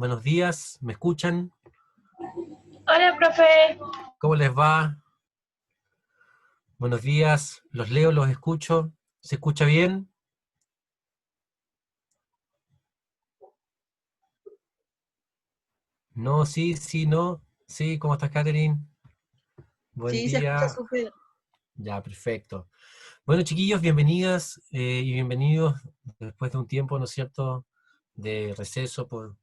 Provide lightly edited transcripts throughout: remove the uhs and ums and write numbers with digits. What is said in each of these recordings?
Buenos días, ¿me escuchan? Hola, profe. ¿Cómo les va? Buenos días, los leo, los escucho. ¿Se escucha bien? No, sí, sí, no. Sí, ¿cómo estás, Catherine? Buen Sí, se escucha día. súper. Ya, perfecto. Bueno, chiquillos, bienvenidas y bienvenidos después de un tiempo, ¿no es cierto?, de receso por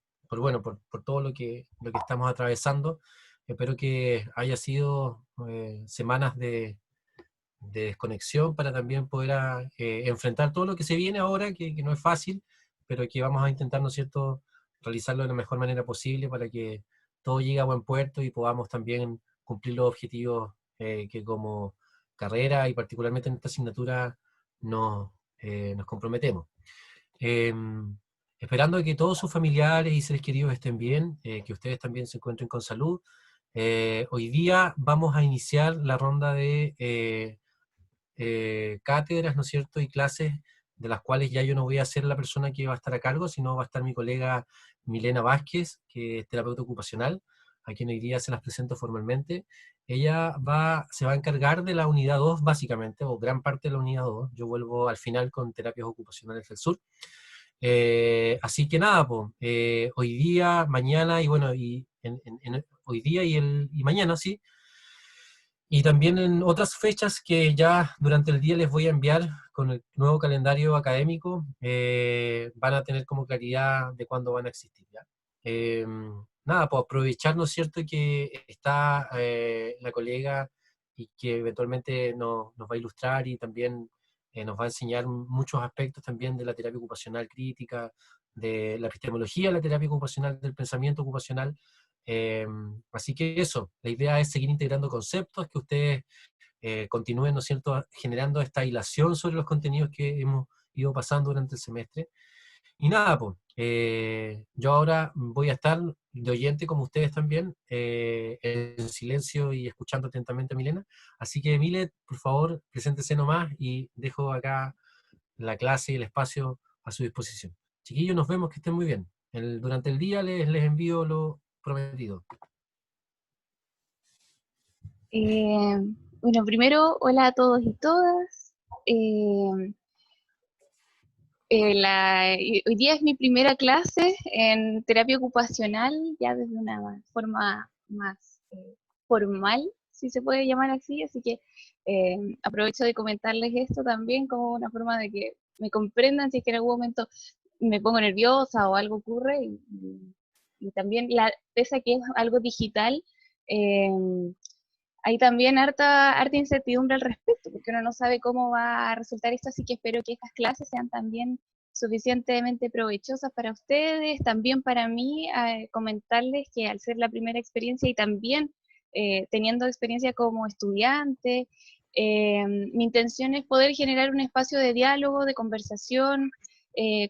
todo lo que estamos atravesando. Espero que haya sido semanas de desconexión para también poder enfrentar todo lo que se viene ahora, que no es fácil, pero que vamos a intentar, ¿no es cierto?, realizarlo de la mejor manera posible para que todo llegue a buen puerto y podamos también cumplir los objetivos que como carrera y particularmente en esta asignatura nos comprometemos. Eh, Esperando que todos sus familiares y seres queridos estén bien, que ustedes también se encuentren con salud. Hoy día vamos a iniciar la ronda de cátedras, ¿no es cierto?, y clases de las cuales ya yo no voy a ser la persona que va a estar a cargo, sino va a estar mi colega Milena Vázquez, que es terapeuta ocupacional, a quien hoy día se las presento formalmente. Ella se va a encargar de la unidad 2 básicamente, o gran parte de la unidad 2. Yo vuelvo al final con terapias ocupacionales del sur. Así que nada, po, hoy día, mañana y bueno, hoy día y mañana, sí, y también en otras fechas que ya durante el día les voy a enviar con el nuevo calendario académico, van a tener como claridad de cuándo van a existir, ¿ya? Nada, pues aprovechar, ¿no es cierto?, que está la colega y que eventualmente nos va a ilustrar y también nos va a enseñar muchos aspectos también de la terapia ocupacional crítica, de la epistemología de la terapia ocupacional, del pensamiento ocupacional. Eh, Así que eso, la idea es seguir integrando conceptos, que ustedes continúen, ¿no es cierto?, generando esta hilación sobre los contenidos que hemos ido pasando durante el semestre. Y nada, pues, yo ahora voy a estar de oyente como ustedes también, en silencio y escuchando atentamente a Milena. Así que, Mile, por favor, preséntese nomás y dejo acá la clase y el espacio a su disposición. Chiquillos, nos vemos, que estén muy bien. Durante el día les envío lo prometido. Eh, bueno, primero, hola a todos y todas. Eh, Hoy día es mi primera clase en terapia ocupacional, ya desde una forma más formal, si se puede llamar así que aprovecho de comentarles esto también como una forma de que me comprendan si es que en algún momento me pongo nerviosa o algo ocurre y también pese a que es algo digital, eh, hay también harta incertidumbre al respecto, porque uno no sabe cómo va a resultar esto, así que espero que estas clases sean también suficientemente provechosas para ustedes, también para mí, comentarles que al ser la primera experiencia y también teniendo experiencia como estudiante, mi intención es poder generar un espacio de diálogo, de conversación,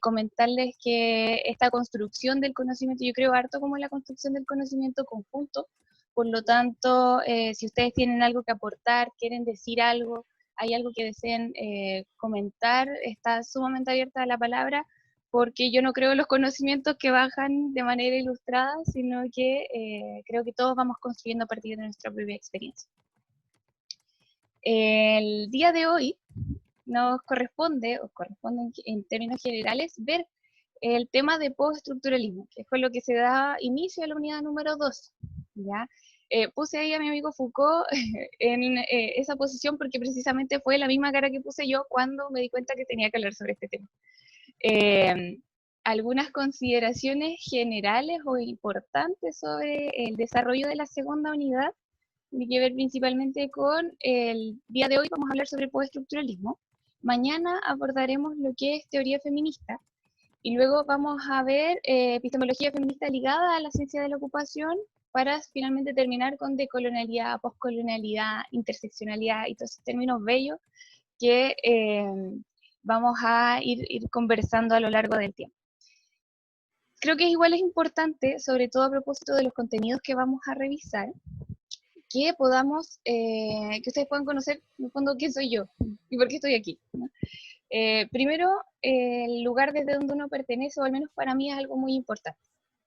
comentarles que esta construcción del conocimiento, yo creo harto como la construcción del conocimiento conjunto. Por lo tanto, si ustedes tienen algo que aportar, quieren decir algo, hay algo que deseen comentar, está sumamente abierta a la palabra, porque yo no creo en los conocimientos que bajan de manera ilustrada, sino que creo que todos vamos construyendo a partir de nuestra propia experiencia. El día de hoy nos corresponde, o corresponde en términos generales, ver el tema de postestructuralismo, que fue lo que se da inicio a la unidad número 2, ¿ya? Puse ahí a mi amigo Foucault en esa posición porque precisamente fue la misma cara que puse yo cuando me di cuenta que tenía que hablar sobre este tema. Eh, Algunas consideraciones generales o importantes sobre el desarrollo de la segunda unidad tiene que ver principalmente con el día de hoy. Vamos a hablar sobre postestructuralismo. Mañana abordaremos lo que es teoría feminista y luego vamos a ver epistemología feminista ligada a la ciencia de la ocupación para finalmente terminar con decolonialidad, poscolonialidad, interseccionalidad y todos esos términos bellos que vamos a ir conversando a lo largo del tiempo. Creo que igual es importante, sobre todo a propósito de los contenidos que vamos a revisar, que podamos, que ustedes puedan conocer, en el fondo, quién soy yo y por qué estoy aquí, ¿no? Primero, el lugar desde donde uno pertenece, o al menos para mí es algo muy importante.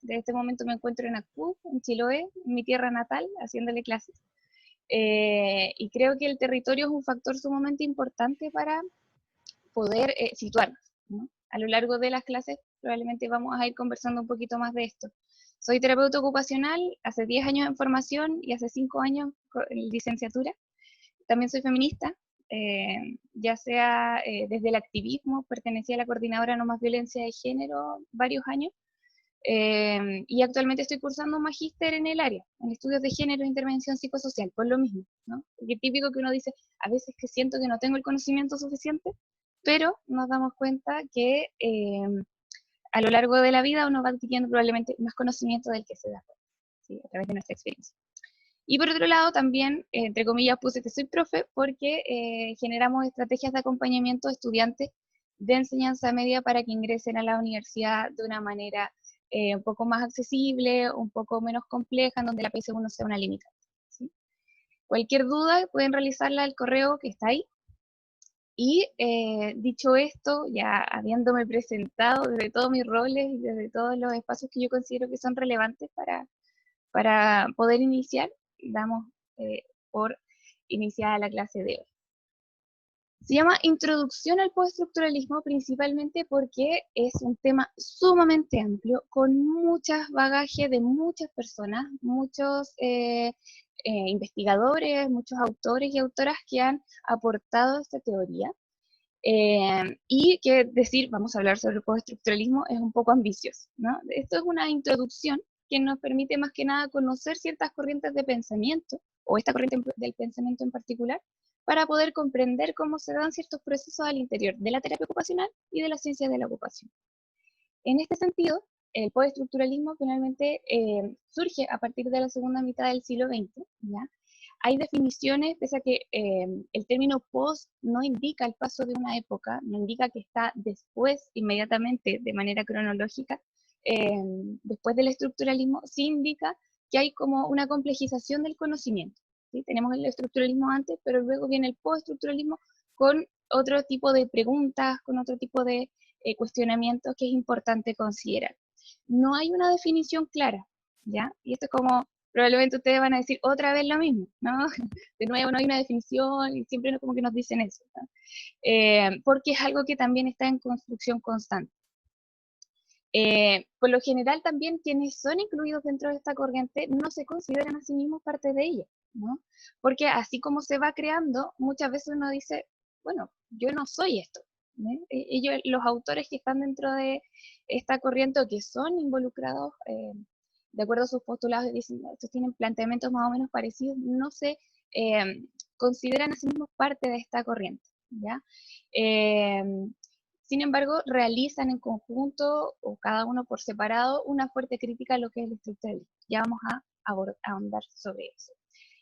De este momento me encuentro en Ancud, en Chiloé, en mi tierra natal, haciéndole clases. Y creo que el territorio es un factor sumamente importante para poder situarnos, ¿no? A lo largo de las clases probablemente vamos a ir conversando un poquito más de esto. Soy terapeuta ocupacional, hace 10 años en formación y hace 5 años en licenciatura. También soy feminista, ya sea desde el activismo, pertenecía a la coordinadora No Más Violencia de Género varios años, y actualmente estoy cursando un magíster en el área, en estudios de género e intervención psicosocial, por lo mismo, ¿no? Porque típico que uno dice, a veces que siento que no tengo el conocimiento suficiente, pero nos damos cuenta que a lo largo de la vida uno va adquiriendo probablemente más conocimiento del que se da cuenta, ¿sí? A través de nuestra experiencia. Y por otro lado, también, entre comillas, puse que soy profe porque generamos estrategias de acompañamiento a estudiantes de enseñanza media para que ingresen a la universidad de una manera un poco más accesible, un poco menos compleja, en donde la PSU no sea una limitante, ¿sí? Cualquier duda pueden realizarla al correo que está ahí. Y dicho esto, ya habiéndome presentado desde todos mis roles y desde todos los espacios que yo considero que son relevantes para poder iniciar, damos por iniciada la clase de hoy. Se llama Introducción al Postestructuralismo principalmente porque es un tema sumamente amplio, con muchas bagajes de muchas personas, muchos investigadores, muchos autores y autoras que han aportado esta teoría. Y que decir, vamos a hablar sobre el postestructuralismo, es un poco ambicioso, ¿no? Esto es una introducción que nos permite más que nada conocer ciertas corrientes de pensamiento, o esta corriente del pensamiento en particular, para poder comprender cómo se dan ciertos procesos al interior de la terapia ocupacional y de la ciencia de la ocupación. En este sentido, el postestructuralismo finalmente surge a partir de la segunda mitad del siglo XX, ¿ya? Hay definiciones, pese a que el término post no indica el paso de una época, no indica que está después, inmediatamente, de manera cronológica, después del estructuralismo, sí indica que hay como una complejización del conocimiento, ¿sí? Tenemos el estructuralismo antes, pero luego viene el postestructuralismo con otro tipo de preguntas, con otro tipo de cuestionamientos que es importante considerar. No hay una definición clara, ¿ya? Y esto es como, probablemente ustedes van a decir otra vez lo mismo, ¿no? De nuevo, no hay una definición y siempre como que nos dicen eso, ¿no? Porque es algo que también está en construcción constante. Por lo general también quienes son incluidos dentro de esta corriente no se consideran a sí mismos parte de ella, ¿no? Porque así como se va creando, muchas veces uno dice, bueno, yo no soy esto, ¿no? Ellos, los autores que están dentro de esta corriente o que son involucrados, de acuerdo a sus postulados, dicen, estos tienen planteamientos más o menos parecidos, no se consideran a sí mismos parte de esta corriente, ¿ya? Sin embargo, realizan en conjunto o cada uno por separado una fuerte crítica a lo que es el estructuralismo. Ya vamos a ahondar sobre eso.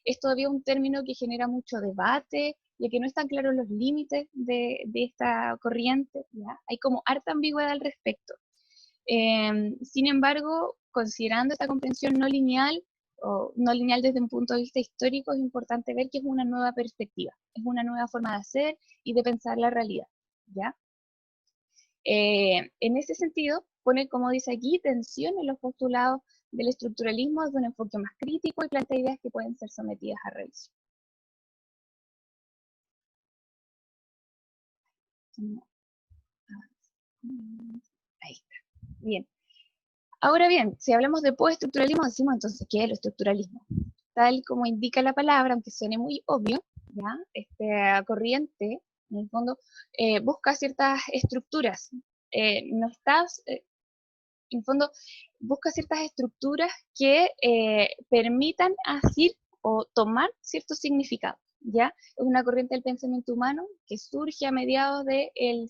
Es todavía un término que genera mucho debate, ya que no están claros los límites de esta corriente, ¿ya? Hay como harta ambigüedad al respecto. Sin embargo, considerando esta comprensión no lineal, o no lineal desde un punto de vista histórico, es importante ver que es una nueva perspectiva, es una nueva forma de hacer y de pensar la realidad, ¿ya? En ese sentido, pone, como dice aquí, tensión en los postulados del estructuralismo desde un enfoque más crítico y plantea ideas que pueden ser sometidas a revisión. Ahí está. Bien. Ahora bien, si hablamos de postestructuralismo, decimos entonces, ¿qué es el estructuralismo? Tal como indica la palabra, aunque suene muy obvio, ¿ya? Esta corriente, en el fondo, busca ciertas estructuras. No estás, en el fondo, busca ciertas estructuras que permitan asir o tomar ciertos significados, ¿ya? Es una corriente del pensamiento humano que surge a mediados del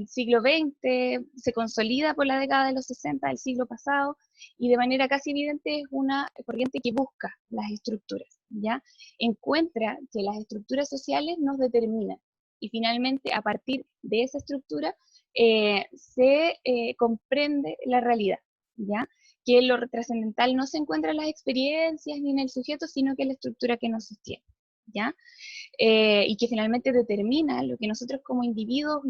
siglo XX, se consolida por la década de los 60 del siglo pasado, y de manera casi evidente es una corriente que busca las estructuras, ¿ya? Encuentra que las estructuras sociales nos determinan, y finalmente a partir de esa estructura se comprende la realidad, ¿ya? Que lo trascendental no se encuentra en las experiencias ni en el sujeto, sino que en la estructura que nos sostiene, ¿ya? Y que finalmente determina lo que nosotros como individuos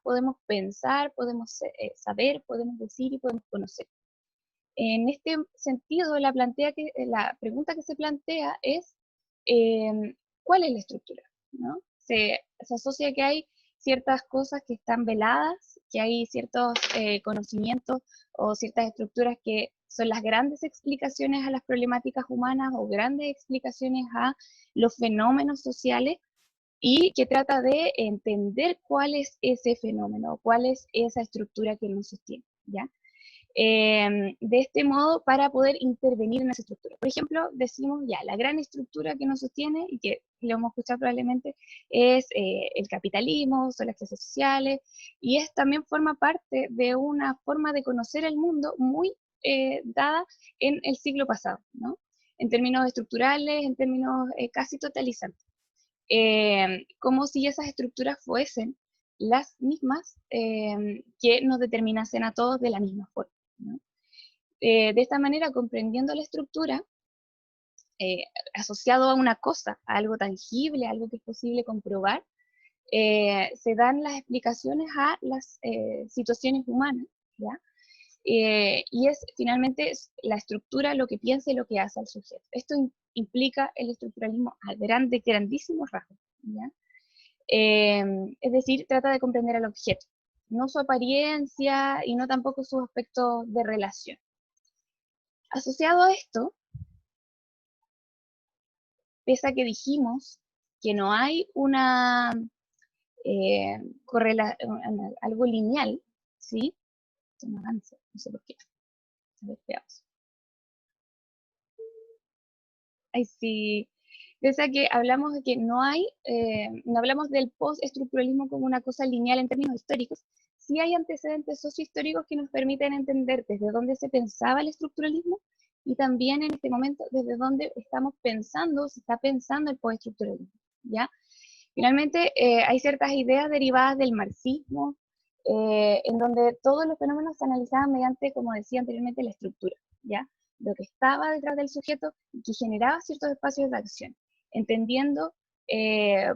podemos pensar, podemos saber, podemos decir y podemos conocer. En este sentido, la pregunta que se plantea es, ¿cuál es la estructura? ¿No? Se asocia que hay ciertas cosas que están veladas, que hay ciertos conocimientos o ciertas estructuras que son las grandes explicaciones a las problemáticas humanas o grandes explicaciones a los fenómenos sociales, y que trata de entender cuál es ese fenómeno, cuál es esa estructura que nos sostiene, ¿ya? De este modo, para poder intervenir en esa estructura. Por ejemplo, decimos ya, la gran estructura que nos sostiene, y que lo hemos escuchado probablemente, es el capitalismo, son las clases sociales, y también forma parte de una forma de conocer el mundo muy dada en el siglo pasado, ¿no? En términos estructurales, en términos casi totalizantes. Como si esas estructuras fuesen las mismas que nos determinasen a todos de la misma forma, ¿no? De esta manera, comprendiendo la estructura, asociado a una cosa, a algo tangible, a algo que es posible comprobar, se dan las explicaciones a las situaciones humanas, ¿ya? Y es finalmente la estructura lo que piensa y lo que hace al sujeto. Esto implica el estructuralismo a grandísimos rasgos, ¿ya? Es decir, trata de comprender al objeto, no su apariencia y no tampoco sus aspectos de relación. Asociado a esto, pese a que dijimos que no hay eh, algo lineal, ¿sí? Esto no avanza, no sé por qué. A ver, veamos. Ay, sí. Pese a que hablamos de que no hablamos del postestructuralismo como una cosa lineal en términos históricos, sí hay antecedentes sociohistóricos que nos permiten entender desde dónde se pensaba el estructuralismo y también en este momento desde dónde estamos pensando, se está pensando el postestructuralismo, ¿ya? Finalmente, hay ciertas ideas derivadas del marxismo, en donde todos los fenómenos se analizaban mediante, como decía anteriormente, la estructura, ¿ya? Lo que estaba detrás del sujeto y que generaba ciertos espacios de acción, entendiendo,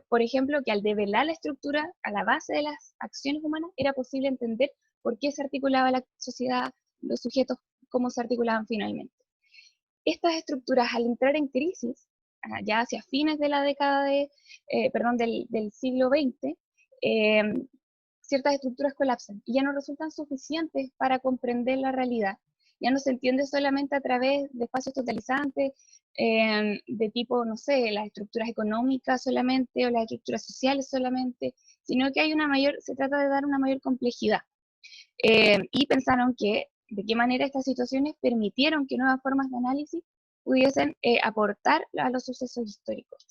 por ejemplo, que al develar la estructura a la base de las acciones humanas, era posible entender por qué se articulaba la sociedad, los sujetos, cómo se articulaban finalmente. Estas estructuras, al entrar en crisis, ya hacia fines de la década del siglo XX, eh, ciertas estructuras colapsan y ya no resultan suficientes para comprender la realidad. Ya no se entiende solamente a través de espacios totalizantes, de tipo, no sé, las estructuras económicas solamente o las estructuras sociales solamente, sino que se trata de dar una mayor complejidad. Y pensaron que de qué manera estas situaciones permitieron que nuevas formas de análisis pudiesen aportar a los sucesos históricos.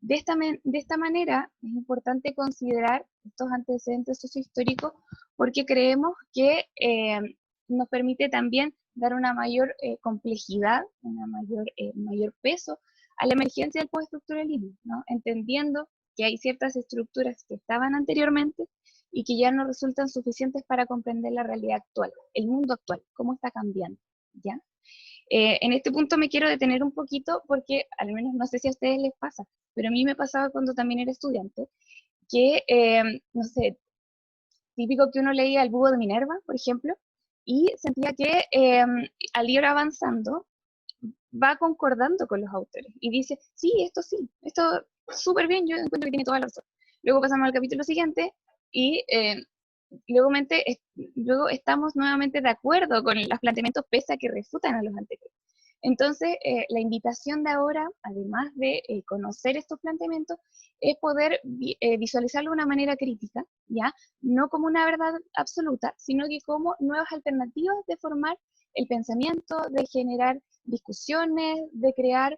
De esta manera es importante considerar estos antecedentes sociohistóricos porque creemos que nos permite también dar una mayor complejidad, mayor peso a la emergencia del postestructuralismo, ¿no? Entendiendo que hay ciertas estructuras que estaban anteriormente y que ya no resultan suficientes para comprender la realidad actual, el mundo actual, cómo está cambiando, ¿ya? En este punto me quiero detener un poquito porque, al menos no sé si a ustedes les pasa, pero a mí me pasaba cuando también era estudiante, que, no sé, típico que uno leía El Búho de Minerva, por ejemplo, y sentía que al ir avanzando va concordando con los autores y dice, sí, esto súper bien, yo encuentro que tiene toda la razón. Luego pasamos al capítulo siguiente y luego estamos nuevamente de acuerdo con los planteamientos pese a que refutan a los anteriores. Entonces, la invitación de ahora, además de conocer estos planteamientos, es poder visualizarlo de una manera crítica, ¿ya? No como una verdad absoluta, sino que como nuevas alternativas de formar el pensamiento, de generar discusiones, de crear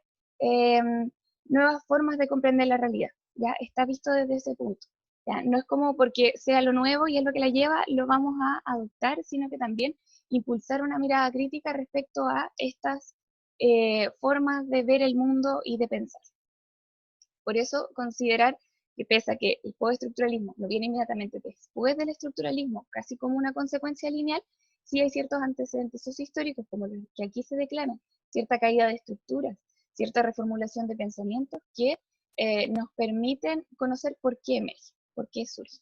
nuevas formas de comprender la realidad, ¿ya? Está visto desde ese punto. ¿Ya? No es como porque sea lo nuevo y es lo que la lleva, lo vamos a adoptar, sino que también impulsar una mirada crítica respecto a estas formas de ver el mundo y de pensar. Por eso, considerar que pese a que el postestructuralismo no viene inmediatamente después del estructuralismo, casi como una consecuencia lineal, sí hay ciertos antecedentes sociohistóricos, como los que aquí se declaran, cierta caída de estructuras, cierta reformulación de pensamientos que nos permiten conocer por qué emerge, por qué surge.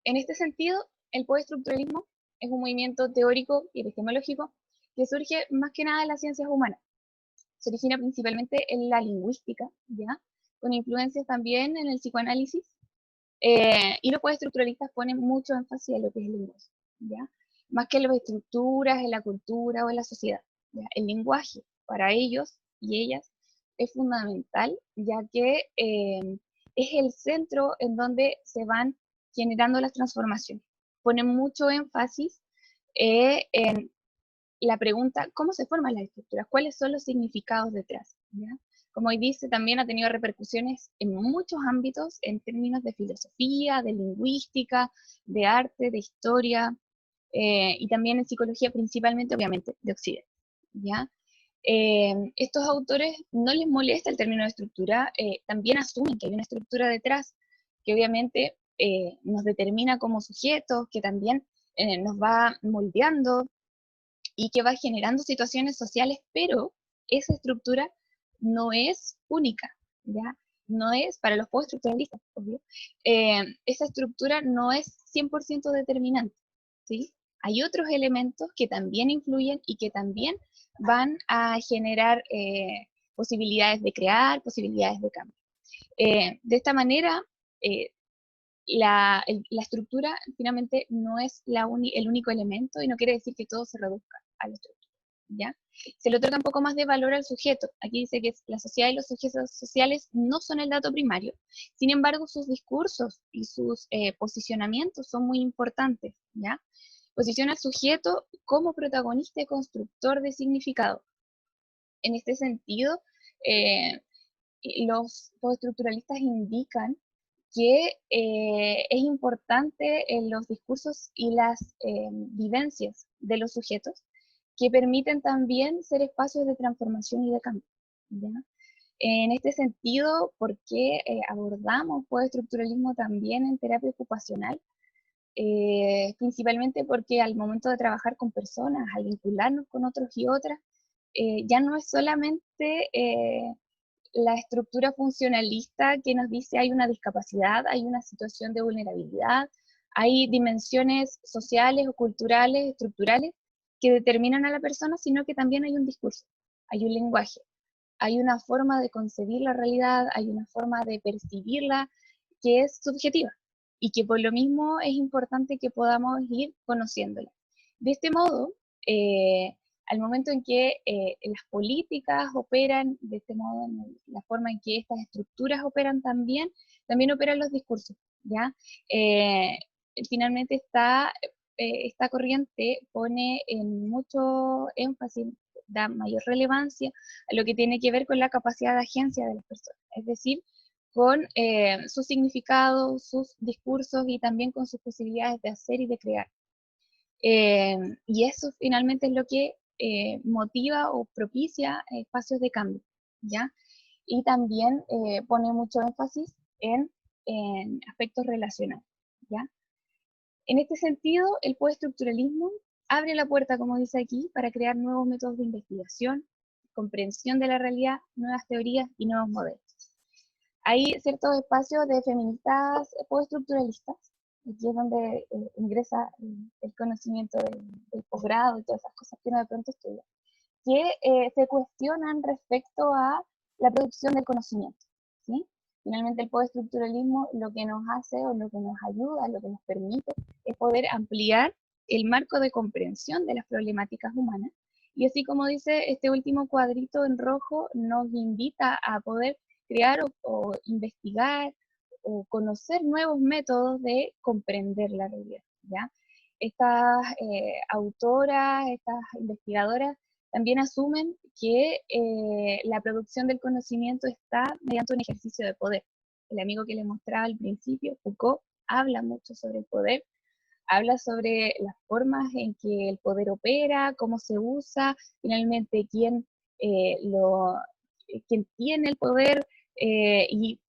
En este sentido, el postestructuralismo es un movimiento teórico y epistemológico que surge más que nada en las ciencias humanas. Se origina principalmente en la lingüística, ¿ya? Con influencias también en el psicoanálisis, y los postestructuralistas ponen mucho énfasis en lo que es el lenguaje, ¿ya? Más que en las estructuras, en la cultura o en la sociedad, ¿ya? El lenguaje para ellos y ellas es fundamental, ya que es el centro en donde se van generando las transformaciones. Ponen mucho énfasis en la pregunta, ¿cómo se forman las estructuras? ¿Cuáles son los significados detrás? ¿Ya? Como hoy dice, también ha tenido repercusiones en muchos ámbitos, en términos de filosofía, de lingüística, de arte, de historia, y también en psicología, principalmente, obviamente, de Occidente. ¿Ya? Estos autores no les molesta el término de estructura, también asumen que hay una estructura detrás, que obviamente nos determina como sujetos, que también nos va moldeando, y que va generando situaciones sociales, pero esa estructura no es única, ¿ya? No es, para los postestructuralistas, obvio, esa estructura no es 100% determinante, ¿sí? Hay otros elementos que también influyen y que también van a generar posibilidades de crear, posibilidades de cambio. De esta manera, eh, la estructura finalmente no es el único elemento y no quiere decir que todo se reduzca a la estructura, ¿ya? Se le otorga un poco más de valor al sujeto. Aquí dice que la sociedad y los sujetos sociales no son el dato primario, sin embargo sus discursos y sus posicionamientos son muy importantes, ¿ya? Posiciona al sujeto como protagonista y constructor de significado. En este sentido, eh, los postestructuralistas indican que es importante en los discursos y las vivencias de los sujetos que permiten también ser espacios de transformación y de cambio, ¿ya? En este sentido, ¿por qué abordamos postestructuralismo también en terapia ocupacional? Principalmente porque al momento de trabajar con personas, al vincularnos con otros y otras, ya no es solamente la estructura funcionalista que nos dice hay una discapacidad, hay una situación de vulnerabilidad, hay dimensiones sociales o culturales, estructurales, que determinan a la persona, sino que también hay un discurso, hay un lenguaje, hay una forma de concebir la realidad, hay una forma de percibirla que es subjetiva y que por lo mismo es importante que podamos ir conociéndola. De este modo, al momento en que las políticas operan de este modo, en la forma en que estas estructuras operan también, también operan los discursos, ¿ya? Eh, Finalmente esta corriente pone en mucho énfasis, da mayor relevancia a lo que tiene que ver con la capacidad de agencia de las personas, es decir, con sus significados, sus discursos y también con sus posibilidades de hacer y de crear. Y eso finalmente es lo que motiva o propicia espacios de cambio, ¿ya? Y también pone mucho énfasis en aspectos relacionales, ¿ya? En este sentido, el postestructuralismo abre la puerta, como dice aquí, para crear nuevos métodos de investigación, comprensión de la realidad, nuevas teorías y nuevos modelos. Hay ciertos espacios de feministas postestructuralistas, aquí es donde ingresa el conocimiento del posgrado y todas esas cosas que uno de pronto estudia, que se cuestionan respecto a la producción del conocimiento, ¿sí? Finalmente el postestructuralismo lo que nos hace o lo que nos ayuda, lo que nos permite es poder ampliar el marco de comprensión de las problemáticas humanas, y así como dice este último cuadrito en rojo, nos invita a poder crear o investigar o conocer nuevos métodos de comprender la realidad, ¿ya? Estas autoras, estas investigadoras también asumen que la producción del conocimiento está mediante un ejercicio de poder. El amigo que les mostraba al principio, Foucault, habla mucho sobre el poder, habla sobre las formas en que el poder opera, cómo se usa, finalmente eh, lo, quién tiene el poder, y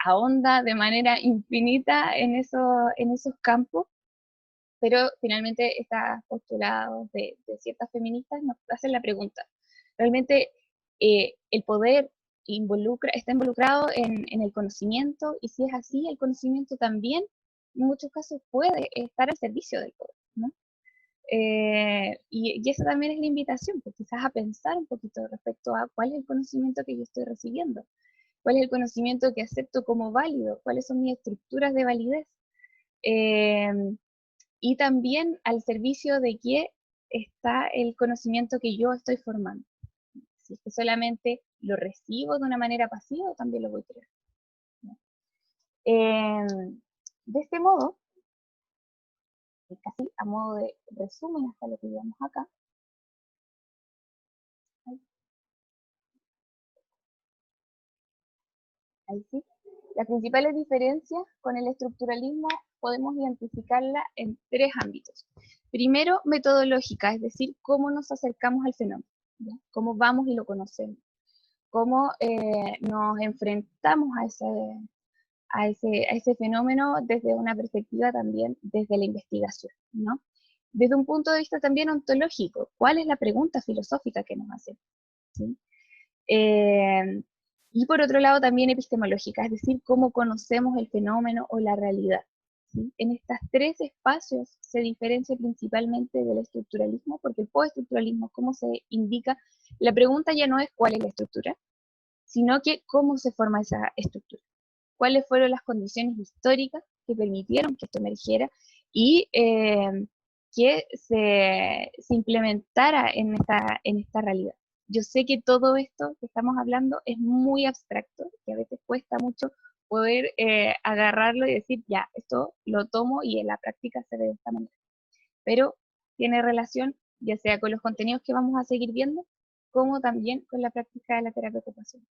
ahonda de manera infinita en esos campos. Pero finalmente estos postulados de ciertas feministas nos hacen la pregunta, ¿realmente el poder está involucrado en el conocimiento? Y si es así, el conocimiento también en muchos casos puede estar al servicio del poder, ¿no? Y esa también es la invitación, pues quizás a pensar un poquito respecto a cuál es el conocimiento que yo estoy recibiendo, cuál es el conocimiento que acepto como válido, cuáles son mis estructuras de validez. Eh, y también al servicio de qué está el conocimiento que yo estoy formando. Si es que solamente lo recibo de una manera pasiva, también lo voy a crear. De este modo, casi a modo de resumen hasta lo que llevamos acá, ahí sí, las principales diferencias con el estructuralismo podemos identificarla en tres ámbitos. Primero, metodológica, es decir, cómo nos acercamos al fenómeno, ¿ya? Cómo vamos y lo conocemos, cómo nos enfrentamos a ese fenómeno desde una perspectiva también desde la investigación, ¿no? Desde un punto de vista también ontológico, ¿cuál es la pregunta filosófica que nos hacemos? ¿Sí? Y por otro lado también epistemológica, es decir, cómo conocemos el fenómeno o la realidad. ¿Sí? En estos tres espacios se diferencia principalmente del estructuralismo, porque el postestructuralismo, como se indica, la pregunta ya no es cuál es la estructura, sino que cómo se forma esa estructura, cuáles fueron las condiciones históricas que permitieron que esto emergiera y que se implementara en esta realidad. Yo sé que todo esto que estamos hablando es muy abstracto, que a veces cuesta mucho poder agarrarlo y decir, ya, esto lo tomo y en la práctica se ve de esta manera. Pero tiene relación ya sea con los contenidos que vamos a seguir viendo, como también con la práctica de la terapia ocupacional.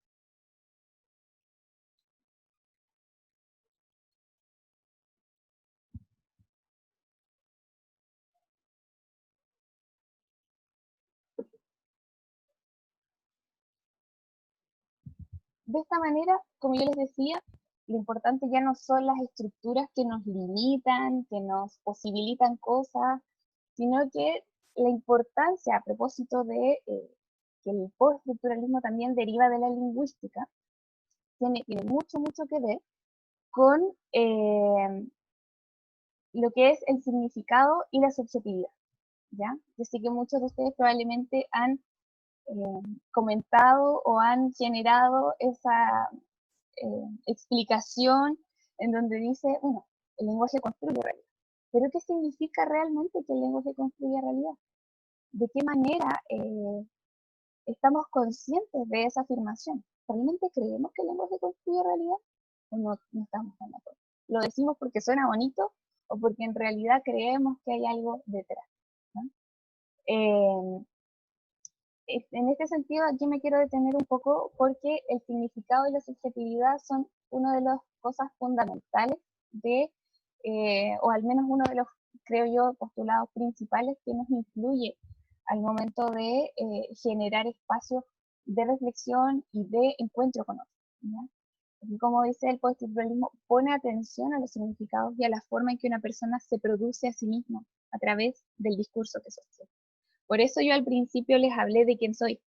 De esta manera, como yo les decía, lo importante ya no son las estructuras que nos limitan, que nos posibilitan cosas, sino que la importancia a propósito de que el postestructuralismo también deriva de la lingüística, tiene mucho, mucho que ver con lo que es el significado y la subjetividad, ¿ya? Yo sé que muchos de ustedes probablemente han comentado o han generado esa explicación en donde dice, bueno, el lenguaje construye realidad. Pero ¿qué significa realmente que el lenguaje construye realidad? ¿De qué manera estamos conscientes de esa afirmación? ¿Realmente creemos que el lenguaje construye realidad? ¿O no estamos tan de acuerdo? ¿Lo decimos porque suena bonito o porque en realidad creemos que hay algo detrás? ¿No? En este sentido, aquí me quiero detener un poco porque el significado y la subjetividad son una de las cosas fundamentales de, o al menos uno de los, creo yo, postulados principales que nos influye al momento de generar espacios de reflexión y de encuentro con otros, ¿ya? Así como dice el postestructuralismo, pone atención a los significados y a la forma en que una persona se produce a sí misma a través del discurso que sostiene. Por eso yo al principio les hablé de quién soy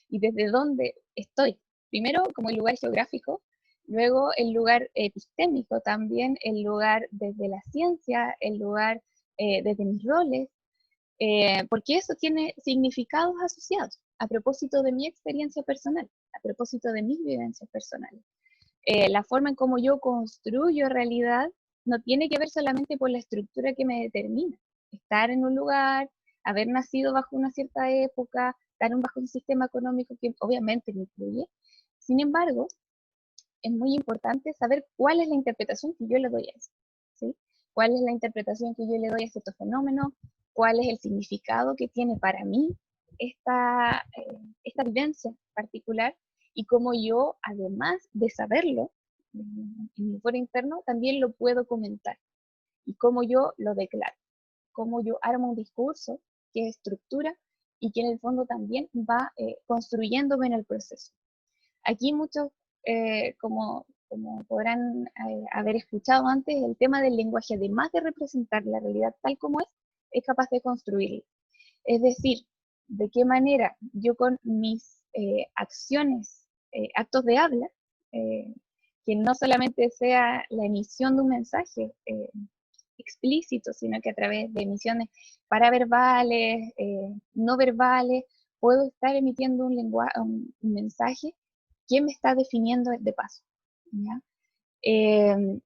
y desde dónde estoy. Primero como el lugar geográfico, luego el lugar epistémico también, el lugar desde la ciencia, el lugar desde mis roles, porque eso tiene significados asociados a propósito de mi experiencia personal, a propósito de mis vivencias personales. La forma en cómo yo construyo realidad no tiene que ver solamente por la estructura que me determina. Estar en un lugar, haber nacido bajo una cierta época, estar bajo un sistema económico que obviamente me influye. Sin embargo, es muy importante saber cuál es la interpretación que yo le doy a eso, ¿sí? ¿Cuál es la interpretación que yo le doy a cierto fenómeno? ¿Cuál es el significado que tiene para mí esta vivencia particular? Y cómo yo, además de saberlo, en mi foro interno, también lo puedo comentar. Y cómo yo lo declaro. Cómo yo armo un discurso que estructura y que en el fondo también va construyéndome en el proceso. Aquí muchos, como como podrán haber escuchado antes, el tema del lenguaje, además de representar la realidad tal como es capaz de construirla. Es decir, de qué manera yo con mis acciones, actos de habla, que no solamente sea la emisión de un mensaje explícito, sino que a través de emisiones paraverbales, no verbales, puedo estar emitiendo un mensaje que me está definiendo de paso. ¿Ya? En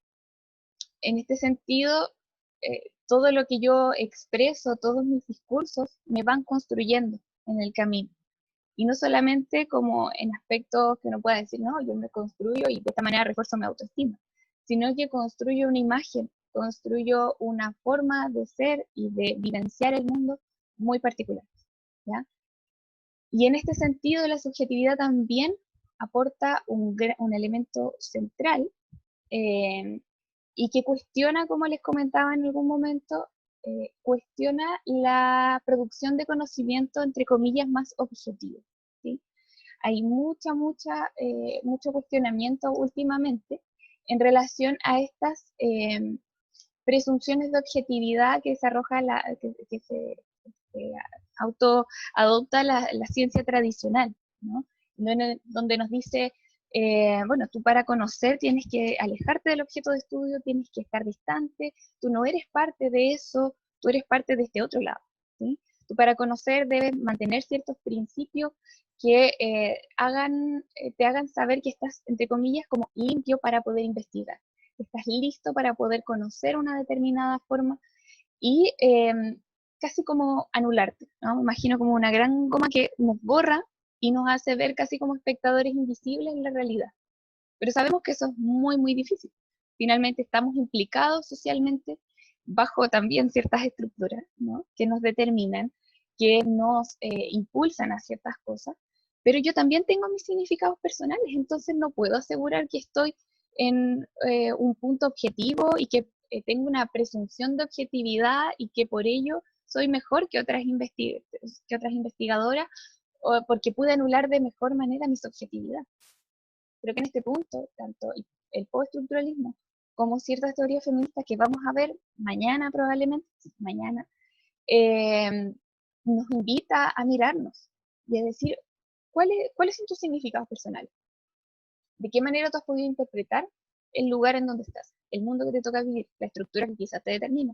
este sentido, todo lo que yo expreso, todos mis discursos, me van construyendo en el camino. Y no solamente como en aspectos que uno pueda decir, no, yo me construyo y de esta manera refuerzo mi autoestima, sino que construyo una imagen, construyo una forma de ser y de vivenciar el mundo muy particular. ¿Ya? Y en este sentido, la subjetividad también aporta un elemento central eh, y que cuestiona, como les comentaba en algún momento, cuestiona la producción de conocimiento, entre comillas, más objetivo. ¿Sí? Hay mucho cuestionamiento últimamente en relación a estas presunciones de objetividad que se arroja, que se auto-adopta la ciencia tradicional, ¿no? Donde nos dice, bueno, tú para conocer tienes que alejarte del objeto de estudio, tienes que estar distante, tú no eres parte de eso, tú eres parte de este otro lado, ¿sí? Tú para conocer debes mantener ciertos principios que te hagan saber que estás, entre comillas, como limpio para poder investigar, estás listo para poder conocer una determinada forma y casi como anularte, ¿no? Me imagino como una gran goma que nos borra y nos hace ver casi como espectadores invisibles en la realidad. Pero sabemos que eso es muy difícil. Finalmente estamos implicados socialmente bajo también ciertas estructuras, ¿no? Que nos determinan, que nos impulsan a ciertas cosas, pero yo también tengo mis significados personales, entonces no puedo asegurar que estoy en un punto objetivo y que tengo una presunción de objetividad y que por ello soy mejor que otras investigadoras o porque pude anular de mejor manera mi subjetividad. Creo que en este punto, tanto el postestructuralismo como ciertas teorías feministas que vamos a ver mañana probablemente, mañana, nos invita a mirarnos y a decir, ¿cuáles son tus significados personales? ¿De qué manera tú has podido interpretar el lugar en donde estás, el mundo que te toca vivir, la estructura que quizás te determina?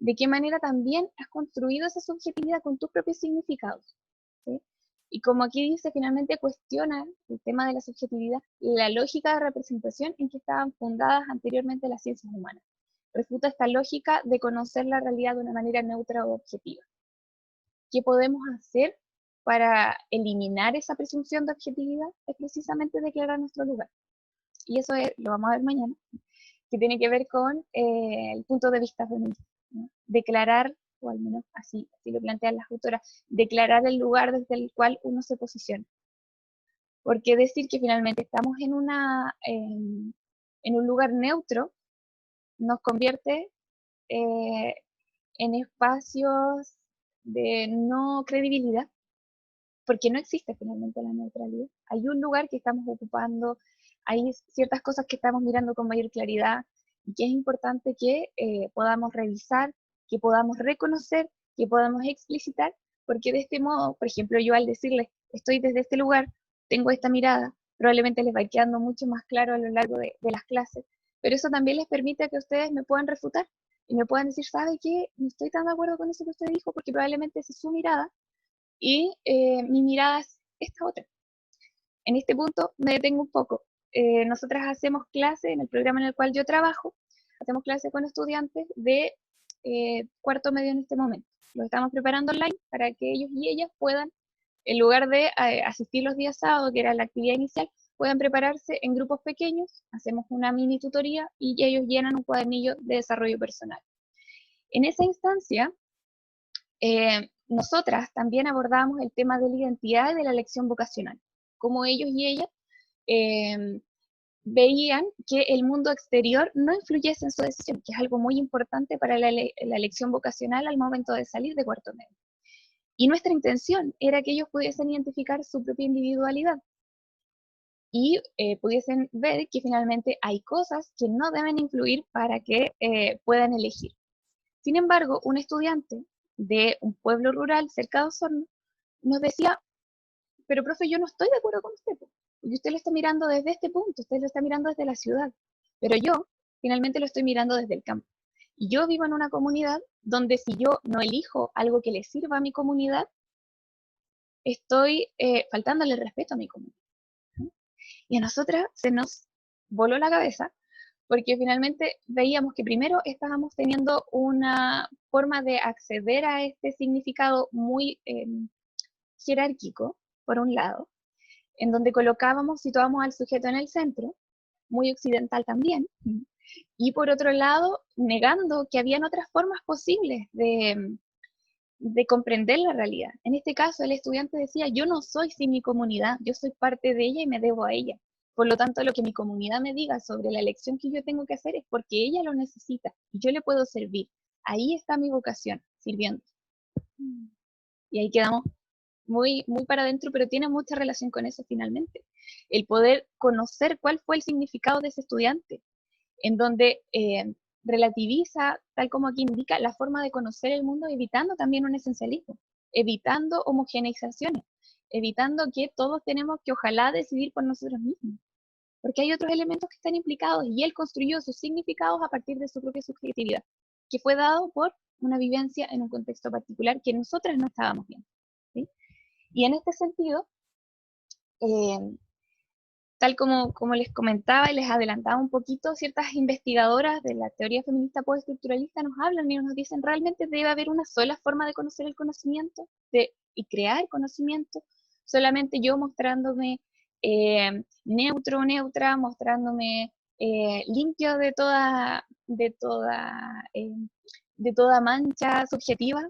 ¿De qué manera también has construido esa subjetividad con tus propios significados? ¿Sí? Y como aquí dice, finalmente cuestiona el tema de la subjetividad, la lógica de representación en que estaban fundadas anteriormente las ciencias humanas. Refuta esta lógica de conocer la realidad de una manera neutra o objetiva. ¿Qué podemos hacer para eliminar esa presunción de objetividad? Es precisamente declarar nuestro lugar. Y eso lo vamos a ver mañana, que tiene que ver con el punto de vista feminista, ¿no? Declarar, o al menos así lo plantean las autoras, declarar el lugar desde el cual uno se posiciona. Porque decir que finalmente estamos en un lugar neutro nos convierte en espacios de no credibilidad, porque no existe finalmente la neutralidad. Hay un lugar que estamos ocupando, hay ciertas cosas que estamos mirando con mayor claridad y que es importante que podamos revisar, que podamos reconocer, que podamos explicitar, porque de este modo, por ejemplo, yo al decirles, estoy desde este lugar, tengo esta mirada, probablemente les va quedando mucho más claro a lo largo de las clases, pero eso también les permite que ustedes me puedan refutar y me puedan decir, ¿sabe qué? No estoy tan de acuerdo con eso que usted dijo, porque probablemente esa es su mirada, y mi mirada es esta otra. En este punto me detengo un poco. Nosotras hacemos clase en el programa en el cual yo trabajo, hacemos clase con estudiantes de cuarto medio en este momento. Los estamos preparando online para que ellos y ellas puedan, en lugar de asistir los días sábados, que era la actividad inicial, puedan prepararse en grupos pequeños, hacemos una mini tutoría y ellos llenan un cuadernillo de desarrollo personal. En esa instancia, nosotras también abordamos el tema de la identidad y de la elección vocacional, como ellos y ellas veían que el mundo exterior no influyese en su decisión, que es algo muy importante para la elección vocacional al momento de salir de cuarto medio. Y nuestra intención era que ellos pudiesen identificar su propia individualidad. y pudiesen ver que finalmente hay cosas que no deben influir para que puedan elegir. Sin embargo, un estudiante de un pueblo rural cerca de Osorno nos decía, pero profe, yo no estoy de acuerdo con usted, porque usted lo está mirando desde este punto, usted lo está mirando desde la ciudad, pero yo finalmente lo estoy mirando desde el campo. Y yo vivo en una comunidad donde si yo no elijo algo que le sirva a mi comunidad, estoy faltándole el respeto a mi comunidad. Y a nosotras se nos voló la cabeza porque finalmente veíamos que primero estábamos teniendo una forma de acceder a este significado muy jerárquico, por un lado, en donde colocábamos, situábamos al sujeto en el centro, muy occidental también, y por otro lado, negando que habían otras formas posibles de comprender la realidad. En este caso, el estudiante decía, yo no soy sin mi comunidad, yo soy parte de ella y me debo a ella. Por lo tanto, lo que mi comunidad me diga sobre la elección que yo tengo que hacer es porque ella lo necesita y yo le puedo servir. Ahí está mi vocación, sirviendo. Y ahí quedamos muy, muy para adentro, pero tiene mucha relación con eso finalmente. El poder conocer cuál fue el significado de ese estudiante, en donde relativiza, tal como aquí indica, la forma de conocer el mundo, evitando también un esencialismo, evitando homogeneizaciones, evitando que todos tenemos que ojalá decidir por nosotros mismos, porque hay otros elementos que están implicados y él construyó sus significados a partir de su propia subjetividad, que fue dado por una vivencia en un contexto particular que nosotras no estábamos viendo. ¿Sí? Y en este sentido, eh, tal como les comentaba y les adelantaba un poquito, ciertas investigadoras de la teoría feminista postestructuralista nos hablan y nos dicen realmente debe haber una sola forma de conocer el conocimiento y crear conocimiento, solamente yo mostrándome neutro, neutra, mostrándome limpio de toda mancha subjetiva.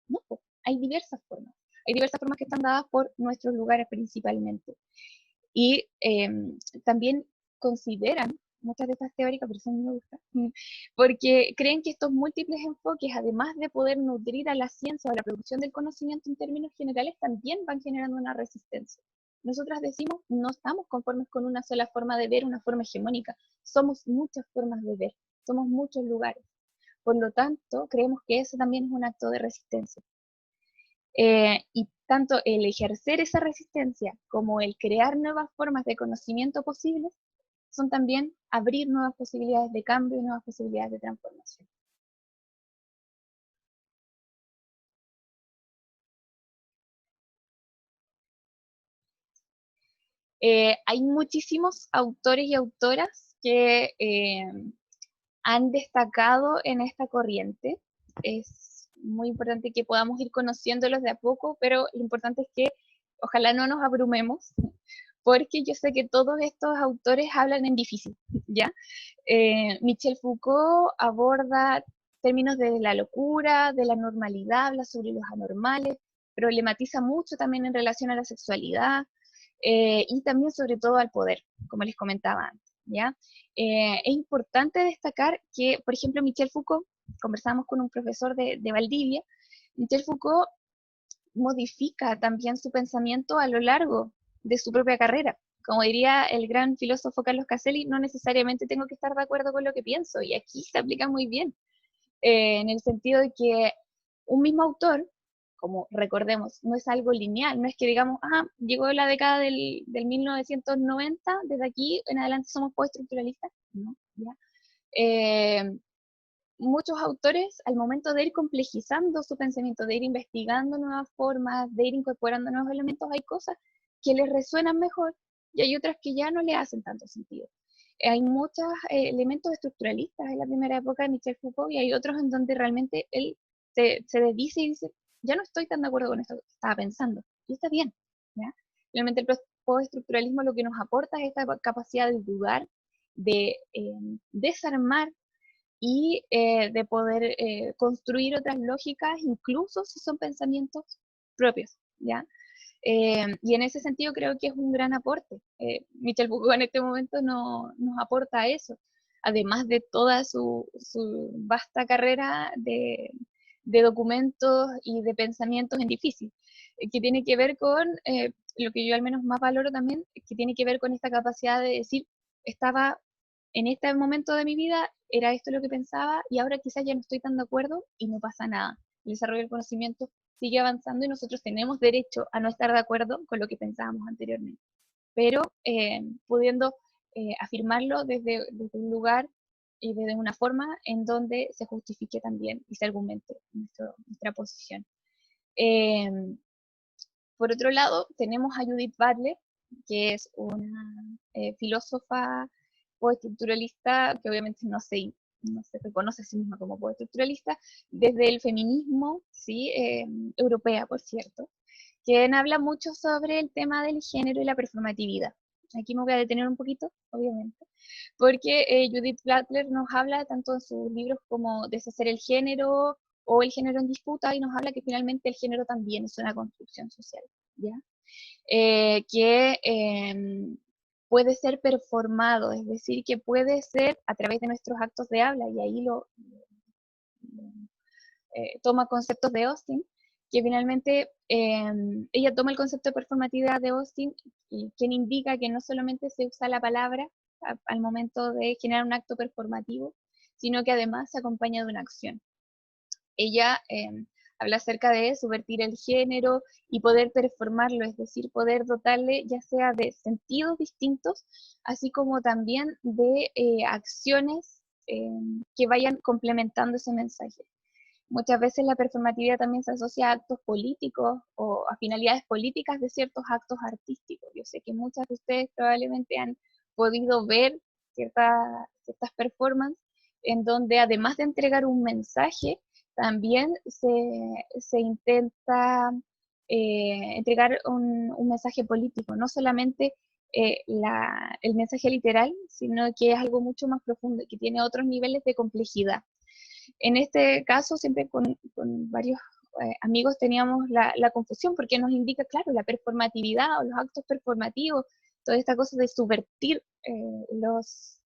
No, hay diversas formas. Hay diversas formas que están dadas por nuestros lugares principalmente. Y también consideran, muchas de estas teóricas, por eso a mí me gusta, porque creen que estos múltiples enfoques, además de poder nutrir a la ciencia o a la producción del conocimiento en términos generales, también van generando una resistencia. Nosotras decimos, no estamos conformes con una sola forma de ver, una forma hegemónica. Somos muchas formas de ver, somos muchos lugares. Por lo tanto, creemos que eso también es un acto de resistencia. Y tanto el ejercer esa resistencia como el crear nuevas formas de conocimiento posibles son también abrir nuevas posibilidades de cambio y nuevas posibilidades de transformación. Hay muchísimos autores y autoras que han destacado en esta corriente. Es muy importante que podamos ir conociéndolos de a poco, pero lo importante es que ojalá no nos abrumemos, porque yo sé que todos estos autores hablan en difícil, ¿ya? Michel Foucault aborda términos de la locura, de la normalidad, habla sobre los anormales, problematiza mucho también en relación a la sexualidad y también sobre todo al poder, como les comentaba antes, ¿ya? Es importante destacar que, por ejemplo, Michel Foucault, conversamos con un profesor de Valdivia, Michel Foucault modifica también su pensamiento a lo largo de su propia carrera. Como diría el gran filósofo Carlos Caselli, no necesariamente tengo que estar de acuerdo con lo que pienso, y aquí se aplica muy bien, en el sentido de que un mismo autor, como recordemos, no es algo lineal, no es que digamos, llegó la década del 1990, desde aquí en adelante somos postestructuralistas, ¿no? ¿Ya? Muchos autores, al momento de ir complejizando su pensamiento, de ir investigando nuevas formas, de ir incorporando nuevos elementos, hay cosas que les resuenan mejor y hay otras que ya no le hacen tanto sentido. Hay muchos elementos estructuralistas en la primera época de Michel Foucault y hay otros en donde realmente él se desdice y dice, ya no estoy tan de acuerdo con esto que estaba pensando. Y está bien. ¿Ya? Realmente el postestructuralismo lo que nos aporta es esta capacidad de dudar, de desarmar y de poder construir otras lógicas, incluso si son pensamientos propios, ¿ya? Y en ese sentido creo que es un gran aporte. Michel Foucault en este momento nos aporta eso, además de toda su vasta carrera de documentos y de pensamientos en difícil, que tiene que ver con lo que yo al menos más valoro también, que tiene que ver con esta capacidad de decir, estaba en este momento de mi vida, era esto lo que pensaba y ahora quizás ya no estoy tan de acuerdo y no pasa nada. El desarrollo del conocimiento sigue avanzando y nosotros tenemos derecho a no estar de acuerdo con lo que pensábamos anteriormente, pero pudiendo afirmarlo desde un lugar y desde una forma en donde se justifique también y se argumente nuestra posición. Eh, por otro lado, tenemos a Judith Butler, que es una filósofa postestructuralista que obviamente no se reconoce a sí misma como postestructuralista, desde el feminismo, ¿sí? Europea, por cierto, quien habla mucho sobre el tema del género y la performatividad. Aquí me voy a detener un poquito, obviamente, porque Judith Butler nos habla tanto en sus libros como Deshacer el género o El género en disputa, y nos habla que finalmente el género también es una construcción social, ¿ya? Que puede ser performado, es decir, que puede ser a través de nuestros actos de habla, y ahí toma conceptos de Austin, que finalmente ella toma el concepto de performatividad de Austin, y quien indica que no solamente se usa la palabra al momento de generar un acto performativo, sino que además se acompaña de una acción. Ella habla acerca de subvertir el género y poder performarlo, es decir, poder dotarle ya sea de sentidos distintos, así como también de acciones que vayan complementando ese mensaje. Muchas veces la performatividad también se asocia a actos políticos o a finalidades políticas de ciertos actos artísticos. Yo sé que muchas de ustedes probablemente han podido ver ciertas performances en donde además de entregar un mensaje, también se intenta entregar un mensaje político, no solamente el mensaje literal, sino que es algo mucho más profundo, que tiene otros niveles de complejidad. En este caso, siempre con varios amigos teníamos la confusión, porque nos indica, claro, la performatividad o los actos performativos, toda esta cosa de subvertir los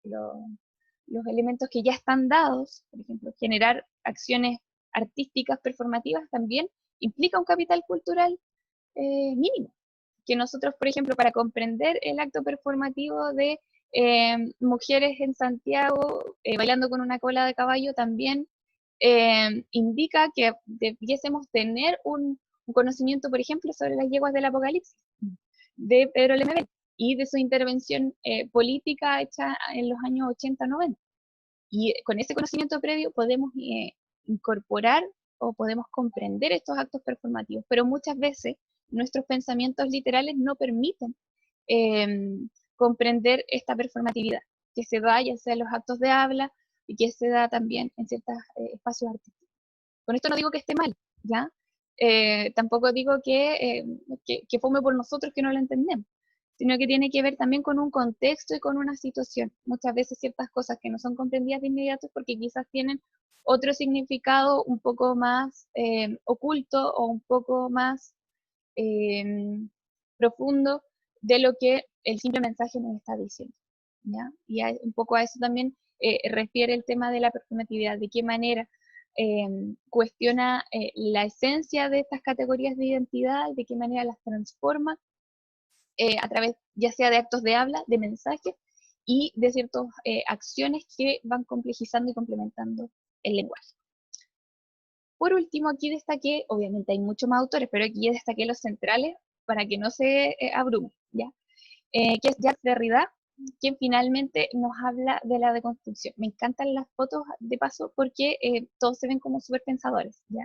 elementos que ya están dados, por ejemplo, generar acciones artísticas performativas también implica un capital cultural mínimo. Que nosotros, por ejemplo, para comprender el acto performativo de mujeres en Santiago bailando con una cola de caballo, también indica que debiésemos tener un conocimiento, por ejemplo, sobre las yeguas del Apocalipsis de Pedro Lemebel y de su intervención política hecha en los años 80-90. Y con ese conocimiento previo podemos incorporar o podemos comprender estos actos performativos, pero muchas veces nuestros pensamientos literales no permiten eh, comprender esta performatividad, que se da ya sea en los actos de habla y que se da también en ciertos espacios artísticos. Con esto no digo que esté mal, ¿ya? Tampoco digo que fome por nosotros que no lo entendemos, sino que tiene que ver también con un contexto y con una situación. Muchas veces ciertas cosas que no son comprendidas de inmediato porque quizás tienen otro significado un poco más oculto o un poco más profundo de lo que el simple mensaje nos está diciendo, ¿ya? Y un poco a eso también refiere el tema de la performatividad, de qué manera cuestiona la esencia de estas categorías de identidad, de qué manera las transforma a través ya sea de actos de habla, de mensajes y de ciertas acciones que van complejizando y complementando el lenguaje. Por último, aquí destaqué, obviamente hay muchos más autores, pero aquí destaqué los centrales para que no se abrume, ¿ya? Que es Jacques Derrida, quien finalmente nos habla de la deconstrucción. Me encantan las fotos de paso porque todos se ven como súper pensadores, ¿ya?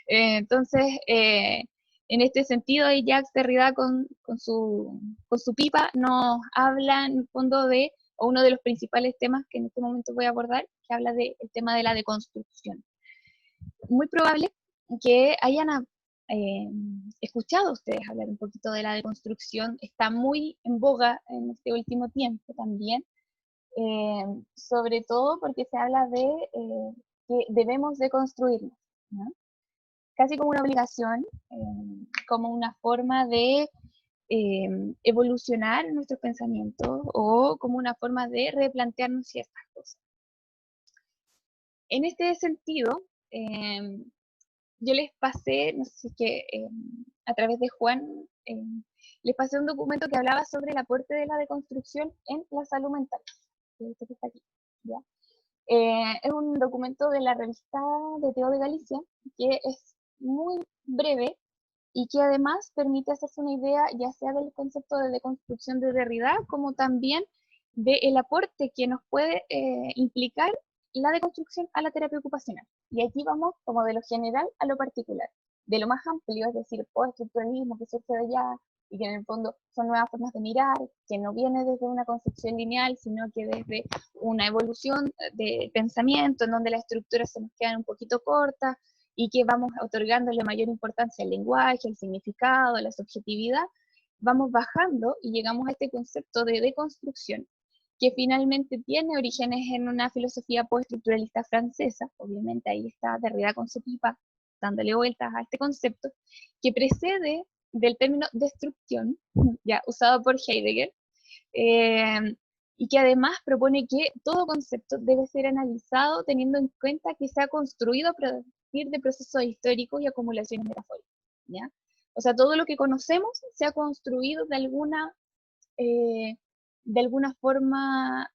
Entonces, en este sentido, Jacques Derrida con su pipa nos habla en el fondo de uno de los principales temas que en este momento voy a abordar, que habla del tema de la deconstrucción. Muy probable que hayan escuchado ustedes hablar un poquito de la deconstrucción, está muy en boga en este último tiempo también, sobre todo porque se habla de que debemos deconstruirnos, ¿no? Casi como una obligación, como una forma de evolucionar nuestros pensamientos o como una forma de replantearnos ciertas cosas. En este sentido, yo les pasé, no sé si es que a través de Juan, les pasé un documento que hablaba sobre el aporte de la deconstrucción en la salud mental. Este que está aquí, ¿ya? Es un documento de la revista de Teo de Galicia, que es muy breve y que además permite hacerse una idea ya sea del concepto de deconstrucción de Derrida, como también del aporte que nos puede implicar la deconstrucción a la terapia ocupacional. Y aquí vamos como de lo general a lo particular. De lo más amplio, es decir, postestructuralismo que surge de allá, y que en el fondo son nuevas formas de mirar, que no viene desde una concepción lineal, sino que desde una evolución de pensamiento en donde las estructuras se nos quedan un poquito cortas y que vamos otorgándole mayor importancia al lenguaje, al significado, a la subjetividad, vamos bajando y llegamos a este concepto de deconstrucción, que finalmente tiene orígenes en una filosofía postestructuralista francesa, obviamente ahí está Derrida con su pipa, dándole vueltas a este concepto, que precede del término destrucción, ya usado por Heidegger, y que además propone que todo concepto debe ser analizado teniendo en cuenta que se ha construido a partir de procesos históricos y acumulaciones metafóricas, ¿ya? O sea, todo lo que conocemos se ha construido de alguna forma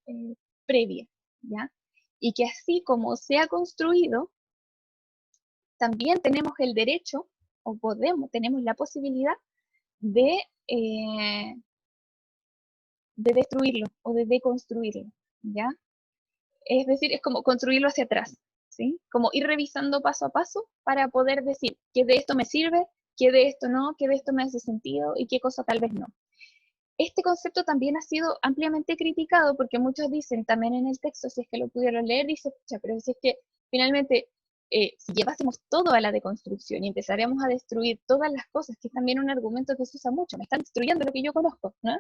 previa, ¿ya? Y que así como se ha construido, también tenemos el derecho, o tenemos la posibilidad de, eh, de destruirlo o de deconstruirlo, ¿ya? Es decir, es como construirlo hacia atrás, ¿sí? Como ir revisando paso a paso para poder decir qué de esto me sirve, qué de esto no, qué de esto me hace sentido y qué cosa tal vez no. Este concepto también ha sido ampliamente criticado porque muchos dicen también en el texto, si es que lo pudieron leer, dice, pero si es que finalmente si llevásemos todo a la deconstrucción y empezaríamos a destruir todas las cosas, que es también un argumento que se usa mucho, me están destruyendo lo que yo conozco, ¿no?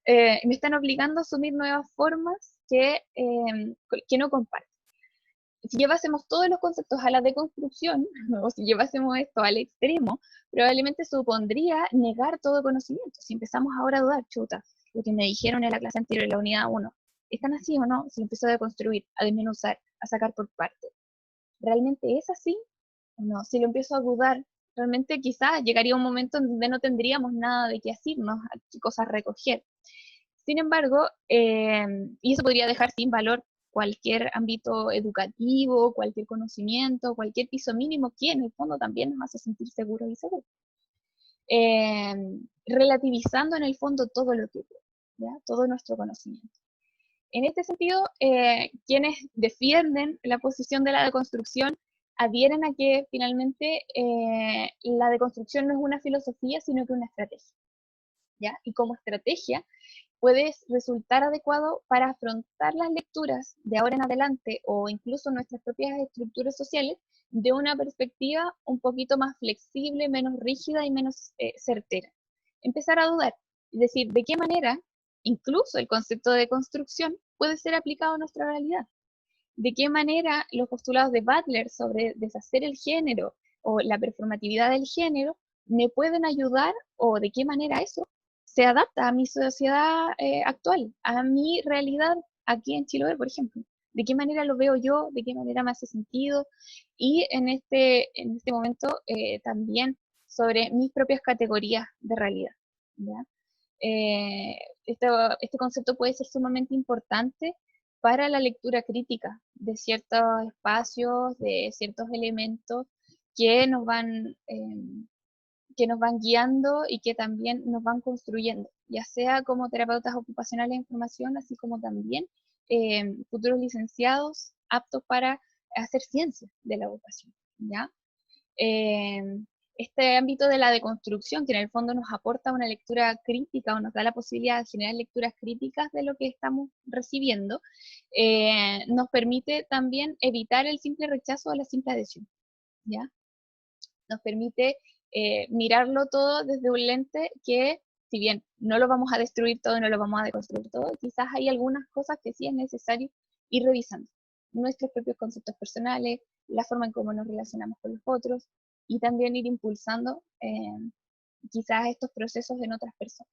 Me están obligando a asumir nuevas formas que no comparto. Si llevásemos todos los conceptos a la deconstrucción, o si llevásemos esto al extremo, probablemente supondría negar todo conocimiento. Si empezamos ahora a dudar, chuta, lo que me dijeron en la clase anterior, en la unidad 1, ¿están así o no? Se empezó a deconstruir, a desmenuzar, a sacar por partes. ¿Realmente es así o no? Si lo empiezo a dudar, realmente quizás llegaría un momento en donde no tendríamos nada de qué decirnos, qué cosas recoger. Sin embargo, y eso podría dejar sin valor cualquier ámbito educativo, cualquier conocimiento, cualquier piso mínimo que en el fondo también nos hace sentir seguros y seguros. Eh, Relativizando en el fondo todo lo que ¿ya? Todo nuestro conocimiento. En este sentido, quienes defienden la posición de la deconstrucción adhieren a que finalmente la deconstrucción no es una filosofía, sino que una estrategia. ¿Ya? Y como estrategia puede resultar adecuado para afrontar las lecturas de ahora en adelante o incluso nuestras propias estructuras sociales de una perspectiva un poquito más flexible, menos rígida y menos certera. Empezar a dudar y decir de qué manera incluso el concepto de construcción puede ser aplicado a nuestra realidad. De qué manera los postulados de Butler sobre deshacer el género o la performatividad del género me pueden ayudar o de qué manera eso se adapta a mi sociedad actual, a mi realidad aquí en Chiloé, por ejemplo. De qué manera lo veo yo, de qué manera me hace sentido y en este momento también sobre mis propias categorías de realidad. ¿Ya? Eh, este concepto puede ser sumamente importante para la lectura crítica de ciertos espacios, de ciertos elementos que que nos van guiando y que también nos van construyendo, ya sea como terapeutas ocupacionales de información, así como también futuros licenciados aptos para hacer ciencia de la educación, ¿ya? Eh, este ámbito de la deconstrucción, que en el fondo nos aporta una lectura crítica o nos da la posibilidad de generar lecturas críticas de lo que estamos recibiendo, nos permite también evitar el simple rechazo o la simple adhesión, ¿ya? Nos permite mirarlo todo desde un lente que, si bien no lo vamos a destruir todo, no lo vamos a deconstruir todo, quizás hay algunas cosas que sí es necesario ir revisando. Nuestros propios conceptos personales, la forma en cómo nos relacionamos con los otros, y también ir impulsando quizás estos procesos en otras personas.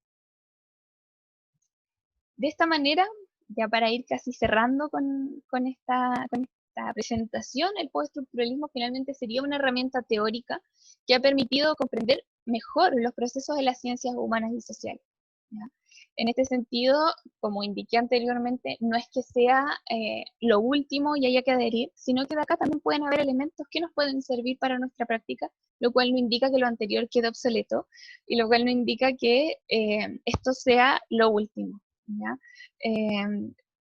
De esta manera, ya para ir casi cerrando con esta presentación, el postestructuralismo finalmente sería una herramienta teórica que ha permitido comprender mejor los procesos de las ciencias humanas y sociales, ¿ya? En este sentido, como indiqué anteriormente, no es que sea lo último y haya que adherir, sino que de acá también pueden haber elementos que nos pueden servir para nuestra práctica, lo cual no indica que lo anterior quede obsoleto, y lo cual no indica que esto sea lo último, ¿ya?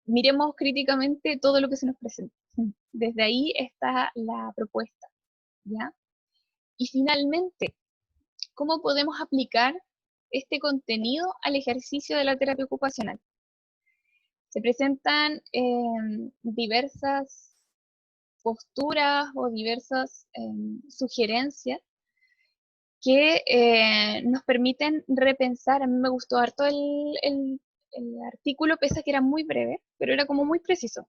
Miremos críticamente todo lo que se nos presenta. Desde ahí está la propuesta, ¿ya? Y finalmente, ¿cómo podemos aplicar este contenido al ejercicio de la terapia ocupacional? Se presentan diversas posturas o diversas sugerencias que nos permiten repensar. A mí me gustó harto el artículo, pese a que era muy breve, pero era como muy preciso.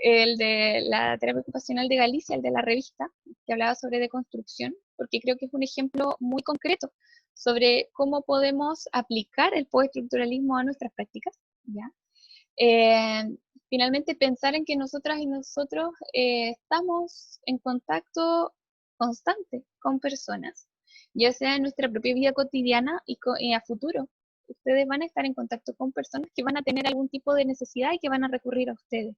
El de la terapia ocupacional de Galicia, el de la revista, que hablaba sobre deconstrucción, porque creo que es un ejemplo muy concreto sobre cómo podemos aplicar el postestructuralismo a nuestras prácticas, ¿ya? Finalmente pensar en que nosotras y nosotros estamos en contacto constante con personas, ya sea en nuestra propia vida cotidiana y a futuro. Ustedes van a estar en contacto con personas que van a tener algún tipo de necesidad y que van a recurrir a ustedes.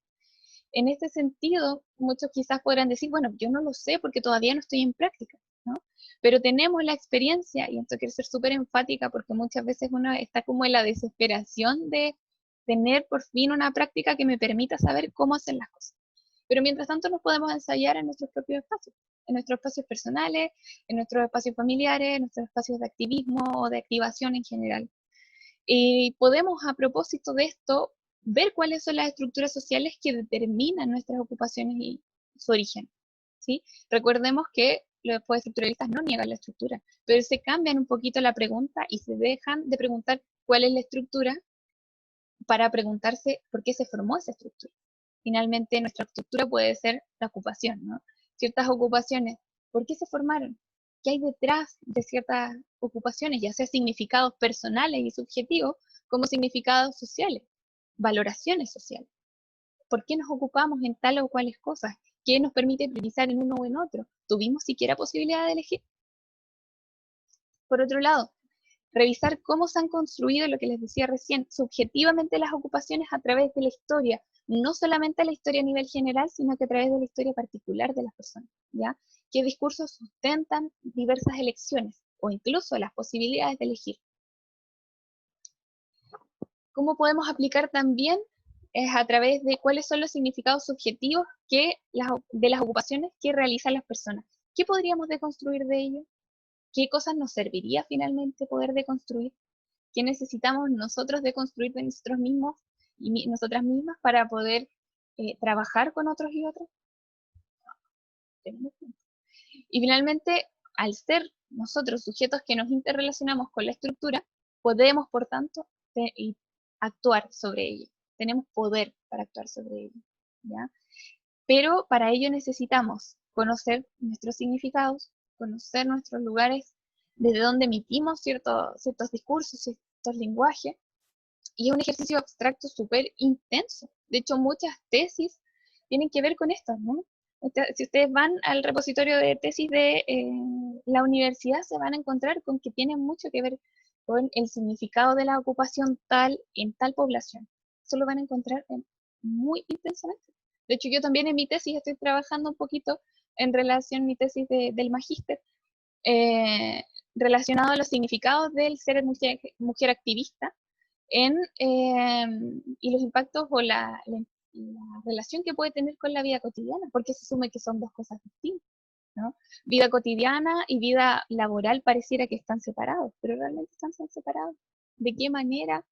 En este sentido, muchos quizás podrán decir, bueno, yo no lo sé porque todavía no estoy en práctica, ¿no? Pero tenemos la experiencia, y esto quiero ser súper enfática porque muchas veces uno está como en la desesperación de tener por fin una práctica que me permita saber cómo hacer las cosas. Pero mientras tanto nos podemos ensayar en nuestros propios espacios, en nuestros espacios personales, en nuestros espacios familiares, en nuestros espacios de activismo o de activación en general. Y podemos, a propósito de esto, ver cuáles son las estructuras sociales que determinan nuestras ocupaciones y su origen, ¿sí? Recordemos que los estructuralistas no niegan la estructura, pero se cambian un poquito la pregunta y se dejan de preguntar cuál es la estructura para preguntarse por qué se formó esa estructura. Finalmente, nuestra estructura puede ser la ocupación, ¿no? Ciertas ocupaciones, ¿por qué se formaron? ¿Qué hay detrás de ciertas ocupaciones, ya sea significados personales y subjetivos, como significados sociales, valoraciones sociales? ¿Por qué nos ocupamos en tal o cuales cosas? ¿Qué nos permite priorizar en uno o en otro? ¿Tuvimos siquiera posibilidad de elegir? Por otro lado, revisar cómo se han construido, lo que les decía recién, subjetivamente las ocupaciones a través de la historia, no solamente la historia a nivel general, sino que a través de la historia particular de las personas, ¿ya? ¿Qué discursos sustentan diversas elecciones o incluso las posibilidades de elegir? ¿Cómo podemos aplicar también? Es a través de cuáles son los significados subjetivos de las ocupaciones que realizan las personas. ¿Qué podríamos deconstruir de ello? ¿Qué cosas nos serviría finalmente poder deconstruir? ¿Qué necesitamos nosotros deconstruir de nosotros mismos y nosotras mismas para poder trabajar con otros y otras? Y finalmente, al ser nosotros sujetos que nos interrelacionamos con la estructura, podemos, por tanto, actuar sobre ella. Tenemos poder para actuar sobre ella, ¿ya? Pero para ello necesitamos conocer nuestros significados, conocer nuestros lugares desde donde emitimos ciertos discursos, ciertos lenguajes, y es un ejercicio abstracto súper intenso. De hecho, muchas tesis tienen que ver con esto, ¿no? Si ustedes van al repositorio de tesis de la universidad, se van a encontrar con que tienen mucho que ver con el significado de la ocupación tal en tal población. Eso lo van a encontrar muy intensamente. De hecho, yo también en mi tesis estoy trabajando un poquito en relación a mi tesis del magíster, eh, relacionado a los significados del ser mujer activista y los impactos o la relación que puede tener con la vida cotidiana, porque se asume que son dos cosas distintas, ¿no? Vida cotidiana y vida laboral pareciera que están separados, pero realmente están separados. ¿De qué manera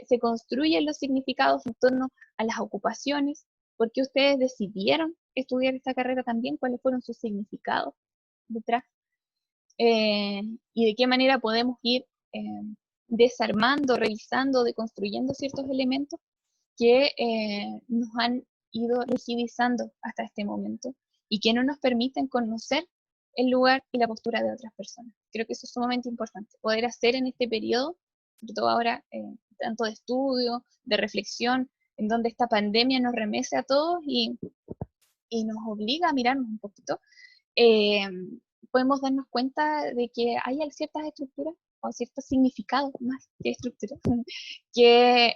se construyen los significados en torno a las ocupaciones? ¿Por qué ustedes decidieron estudiar esta carrera también? ¿Cuáles fueron sus significados detrás? Y de qué manera podemos ir desarmando, revisando, deconstruyendo ciertos elementos que nos han ido rigidizando hasta este momento y que no nos permiten conocer el lugar y la postura de otras personas. Creo que eso es sumamente importante, poder hacer en este periodo, sobre todo ahora, tanto de estudio, de reflexión, en donde esta pandemia nos remece a todos y y nos obliga a mirarnos un poquito, eh, podemos darnos cuenta de que hay ciertas estructuras o ciertos significados más que estructuras que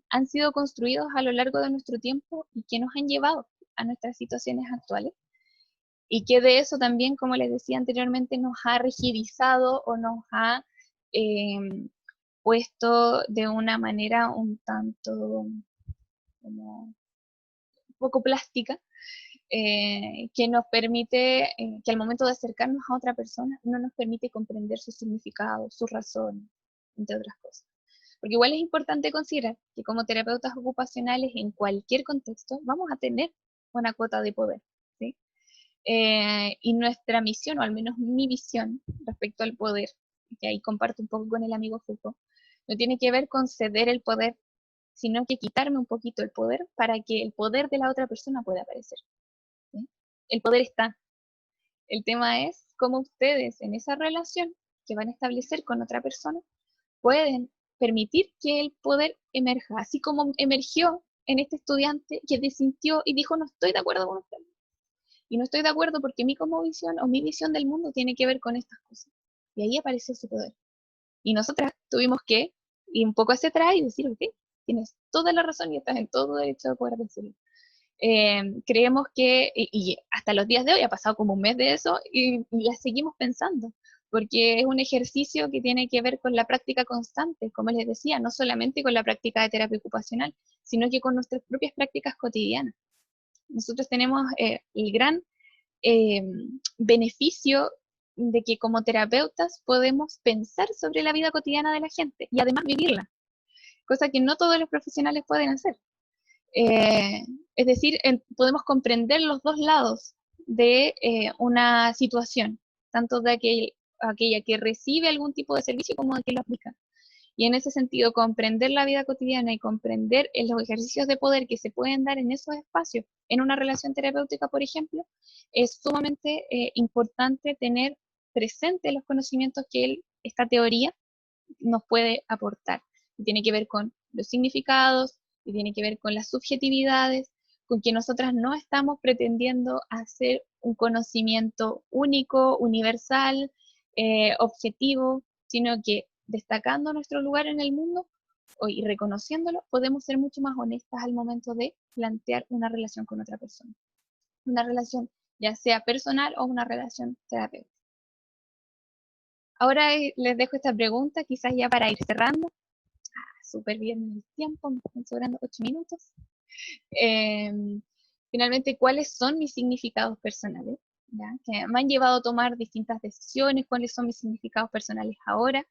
han sido construidos a lo largo de nuestro tiempo y que nos han llevado a nuestras situaciones actuales y que de eso también, como les decía anteriormente, nos ha rigidizado o nos ha puesto de una manera un tanto como poco plástica, que nos permite, que al momento de acercarnos a otra persona, no nos permite comprender su significado, sus razones, entre otras cosas. Porque igual es importante considerar que como terapeutas ocupacionales en cualquier contexto vamos a tener una cuota de poder, ¿sí? Y nuestra misión, o al menos mi visión respecto al poder, que ahí comparto un poco con el amigo Foucault, no tiene que ver con ceder el poder, sino que quitarme un poquito el poder para que el poder de la otra persona pueda aparecer. ¿Sí? El poder está. El tema es cómo ustedes en esa relación que van a establecer con otra persona pueden permitir que el poder emerja, así como emergió en este estudiante que desintió y dijo no estoy de acuerdo con usted. Y no estoy de acuerdo porque mi cosmovisión o mi visión del mundo tiene que ver con estas cosas. Y ahí apareció su poder. Y nosotras tuvimos que ir un poco hacia atrás y decir, ok, tienes toda la razón y estás en todo derecho de poder decirlo. Creemos que, y hasta los días de hoy, ha pasado como un mes de eso, y la seguimos pensando, porque es un ejercicio que tiene que ver con la práctica constante, como les decía, no solamente con la práctica de terapia ocupacional, sino que con nuestras propias prácticas cotidianas. Nosotros tenemos el gran eh, beneficio de que como terapeutas podemos pensar sobre la vida cotidiana de la gente y además vivirla, cosa que no todos los profesionales pueden hacer. Eh, es decir, podemos comprender los dos lados de una situación, tanto de aquella que recibe algún tipo de servicio como de que lo aplica. Y en ese sentido, comprender la vida cotidiana y comprender los ejercicios de poder que se pueden dar en esos espacios, en una relación terapéutica, por ejemplo, es sumamente importante tener presente los conocimientos que esta teoría nos puede aportar. Y tiene que ver con los significados, y tiene que ver con las subjetividades, con que nosotras no estamos pretendiendo hacer un conocimiento único, universal, objetivo, sino que destacando nuestro lugar en el mundo y reconociéndolo, podemos ser mucho más honestas al momento de plantear una relación con otra persona. Una relación ya sea personal o una relación terapéutica. Ahora les dejo esta pregunta, quizás ya para ir cerrando. Súper bien el tiempo, me están sobrando 8 minutos. Finalmente, ¿cuáles son mis significados personales? ¿Ya? Que me han llevado a tomar distintas decisiones, cuáles son mis significados personales ahora,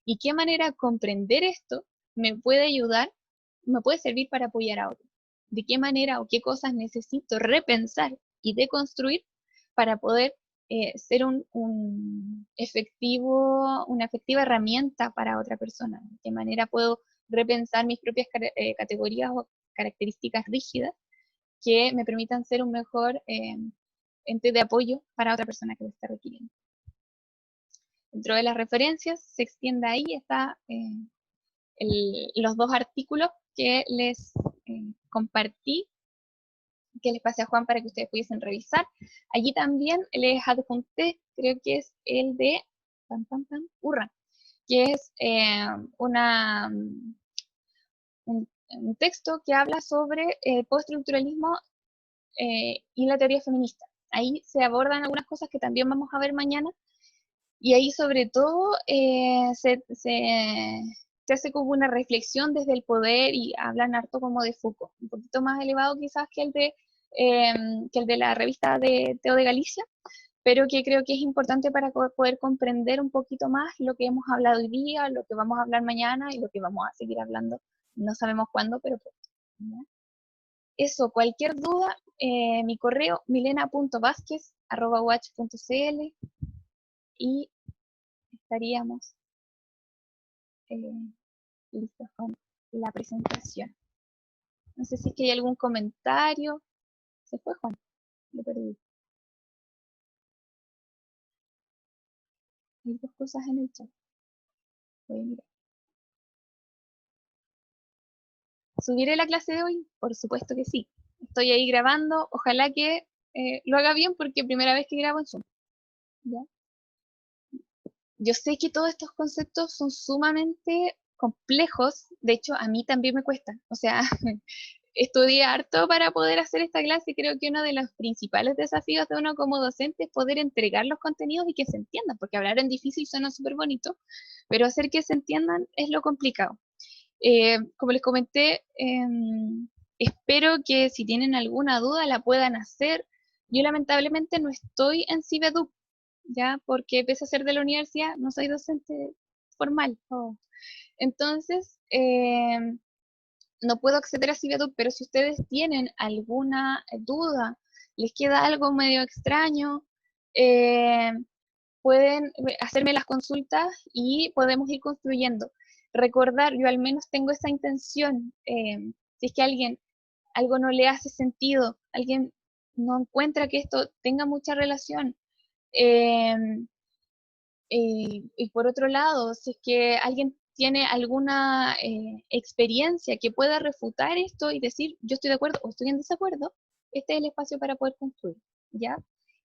y qué manera comprender esto me puede ayudar, me puede servir para apoyar a otros. De qué manera o qué cosas necesito repensar y deconstruir para poder ser una efectiva herramienta para otra persona. De qué manera puedo repensar mis propias categorías o características rígidas que me permitan ser un mejor ente de apoyo para otra persona que lo esté requiriendo. Dentro de las referencias se extiende ahí, está los dos artículos que les compartí, que les pasé a Juan para que ustedes pudiesen revisar. Allí también les adjunté, creo que es el de Urra, que es un texto que habla sobre el postestructuralismo y la teoría feminista. Ahí se abordan algunas cosas que también vamos a ver mañana, y ahí sobre todo se hace como una reflexión desde el poder y hablan harto como de Foucault, un poquito más elevado quizás que el de la revista de Teo de Galicia, pero que creo que es importante para poder comprender un poquito más lo que hemos hablado hoy día, lo que vamos a hablar mañana y lo que vamos a seguir hablando, no sabemos cuándo, pero pronto. Eso, cualquier duda, mi correo milena.vasquez@watch.cl y estaríamos listos con la presentación. No sé si es que hay algún comentario. ¿Se fue, Juan? Lo perdí. Hay dos cosas en el chat. Voy a mirar. ¿Subiré la clase de hoy? Por supuesto que sí. Esto estoy ahí grabando, ojalá que lo haga bien porque primera vez que grabo en Zoom. ¿Ya? Yo sé que todos estos conceptos son sumamente complejos, de hecho a mí también me cuesta, o sea, estudié harto para poder hacer esta clase y creo que uno de los principales desafíos de uno como docente es poder entregar los contenidos y que se entiendan, porque hablar en difícil suena súper bonito, pero hacer que se entiendan es lo complicado. Como les comenté, espero que si tienen alguna duda la puedan hacer. Yo lamentablemente no estoy en CIBEDUC, ¿ya? Porque pese a ser de la universidad, no soy docente formal. Oh. Entonces, no puedo acceder a CIBEDUC, pero si ustedes tienen alguna duda, les queda algo medio extraño, eh, pueden hacerme las consultas y podemos ir construyendo. Recordar, yo al menos tengo esa intención, si es que alguien algo no le hace sentido, alguien no encuentra que esto tenga mucha relación, eh, y por otro lado, si es que alguien tiene alguna experiencia que pueda refutar esto y decir, yo estoy de acuerdo o estoy en desacuerdo, este es el espacio para poder construir, ¿ya?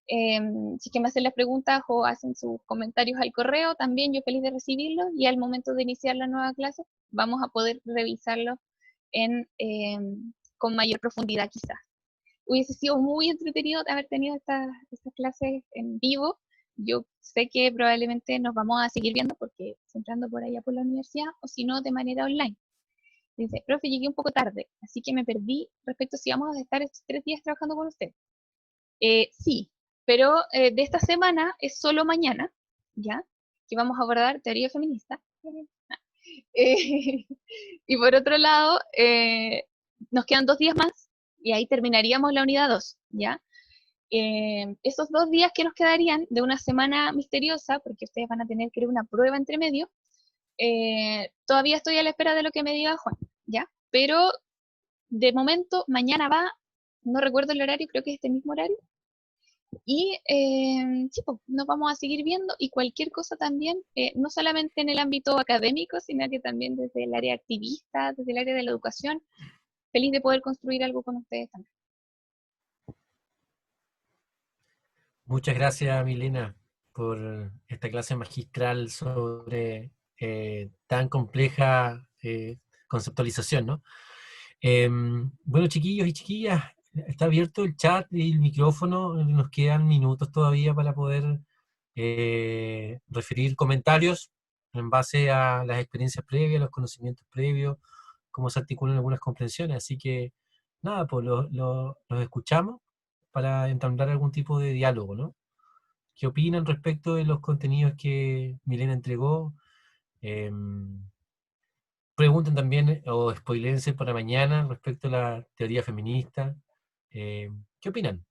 Si es que me hacen las preguntas o hacen sus comentarios al correo, también yo feliz de recibirlos y al momento de iniciar la nueva clase vamos a poder revisarlo con mayor profundidad quizás. Hubiese sido muy entretenido haber tenido estas clases en vivo. Yo sé que probablemente nos vamos a seguir viendo porque siempre ando por allá por la universidad o si no de manera online. Dice, profe, llegué un poco tarde, así que me perdí respecto a si vamos a estar estos 3 días trabajando con usted. Sí, pero de esta semana es solo mañana, ¿ya? Que vamos a abordar teoría feminista. Eh, y por otro lado, nos quedan 2 días más y ahí terminaríamos la unidad 2, ¿ya? Esos 2 días que nos quedarían de una semana misteriosa, porque ustedes van a tener que ir a una prueba entre medio, todavía estoy a la espera de lo que me diga Juan, ¿ya? Pero de momento, mañana va, no recuerdo el horario, creo que es este mismo horario, y sí, pues, nos vamos a seguir viendo y cualquier cosa también, no solamente en el ámbito académico, sino que también desde el área activista, desde el área de la educación, feliz de poder construir algo con ustedes también. Muchas gracias, Milena, por esta clase magistral sobre tan compleja conceptualización, ¿no? Bueno, chiquillos y chiquillas, está abierto el chat y el micrófono. Nos quedan minutos todavía para poder referir comentarios en base a las experiencias previas, los conocimientos previos, cómo se articulan algunas comprensiones. Así que, nada, pues los escuchamos para entablar algún tipo de diálogo, ¿no? ¿Qué opinan respecto de los contenidos que Milena entregó? Em, Pregunten también o spoilense para mañana respecto a la teoría feminista. ¿Qué opinan?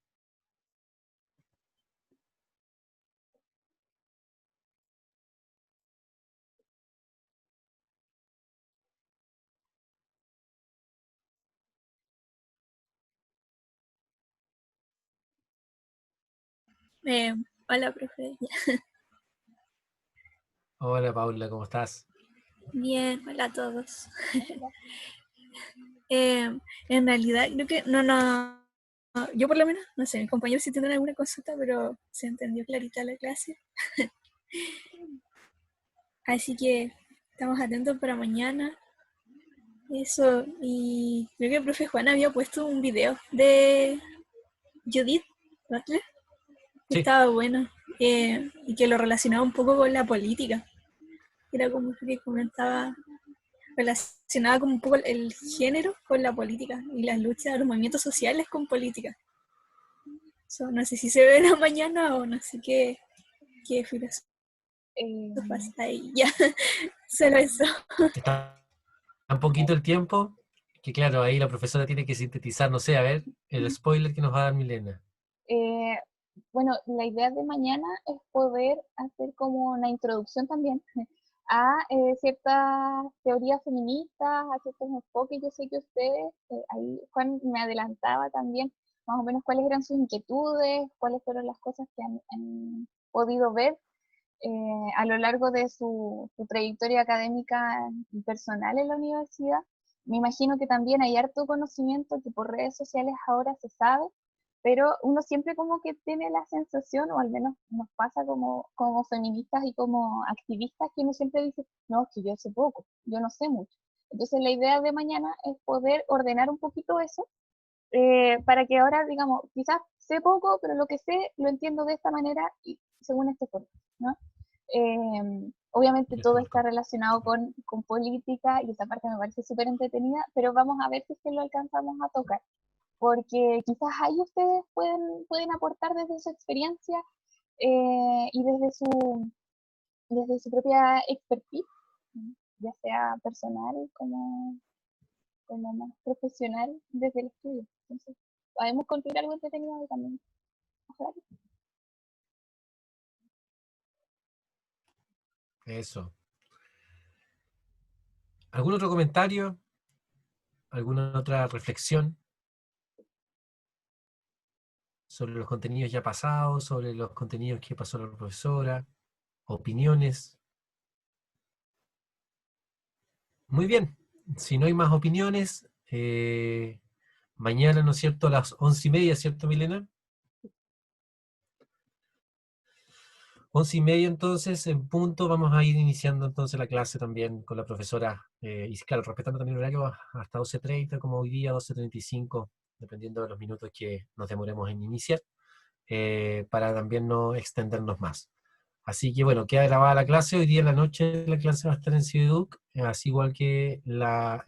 Eh, Hola, profe. Hola Paula, ¿cómo estás? Bien, hola a todos. En realidad, creo que no, yo por lo menos, no sé, mis compañeros sí tendrán alguna consulta, pero se entendió clarita la clase. Así que estamos atentos para mañana. Eso, y creo que el profe Juan había puesto un video de Judith Butler, que Sí, estaba bueno, y que lo relacionaba un poco con la política. Era como que comentaba relacionaba como un poco el género con la política y las luchas, los movimientos sociales con política. So, no sé si se ve la mañana o no sé qué filosofía Eh, ahí. Ya, solo eso. está un poquito el tiempo, que claro, ahí la profesora tiene que sintetizar, no sé, a ver, el spoiler que nos va a dar Milena. eh, bueno, la idea de mañana es poder hacer como una introducción también a ciertas teorías feministas, a ciertos enfoques. Yo sé que ustedes, ahí Juan me adelantaba también más o menos cuáles eran sus inquietudes, cuáles fueron las cosas que han podido ver a lo largo de su trayectoria académica y personal en la universidad. me imagino que también hay harto conocimiento que por redes sociales ahora se sabe, pero uno siempre como que tiene la sensación, o al menos nos pasa como feministas y como activistas, que uno siempre dice, no, es que yo sé poco, yo no sé mucho. Entonces la idea de mañana es poder ordenar un poquito eso, para que ahora, digamos, quizás sé poco, pero lo que sé lo entiendo de esta manera y según este forma, ¿no? Obviamente todo está relacionado con política y esa parte me parece súper entretenida, pero vamos a ver si es que lo alcanzamos a tocar, porque quizás ahí ustedes pueden aportar desde su experiencia, y desde su propia expertise, ¿no? Ya sea personal como más profesional desde el estudio. Entonces, podemos construir algo entretenido ahí también. Ojalá que sí. Eso. ¿Algún otro comentario? ¿Alguna otra reflexión sobre los contenidos ya pasados, sobre los contenidos que pasó la profesora? ¿Opiniones? Muy bien. Si no hay más opiniones, mañana, ¿no es cierto?, a las 11:30, ¿cierto, Milena? 11:30, entonces, en punto, vamos a ir iniciando entonces la clase también con la profesora, y claro, respetando también el horario hasta 12:30, como hoy día, 12:35, dependiendo de los minutos que nos demoremos en iniciar, para también no extendernos más. Así que bueno, queda grabada la clase. Hoy día en la noche la clase va a estar en CiviEduc, así igual que la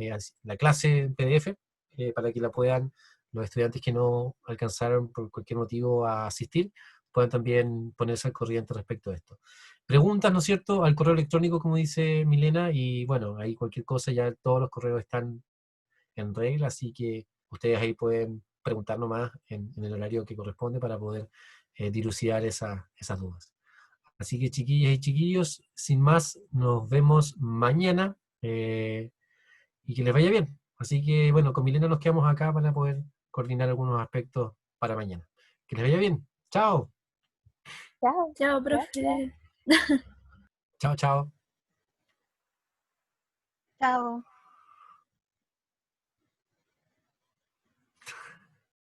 clase en PDF, para que la puedan, los estudiantes que no alcanzaron por cualquier motivo a asistir, puedan también ponerse al corriente respecto a esto. Preguntas, ¿no es cierto?, al correo electrónico, como dice Milena, y bueno, ahí cualquier cosa, ya todos los correos están en regla, así que ustedes ahí pueden preguntar nomás en el horario que corresponde para poder dilucidar esas dudas. Así que chiquillas y chiquillos, sin más, nos vemos mañana, y que les vaya bien. Así que bueno, con Milena nos quedamos acá para poder coordinar algunos aspectos para mañana. Que les vaya bien. Chao. Chao. Chao, Gracias. profe. Chao, chao. Chao.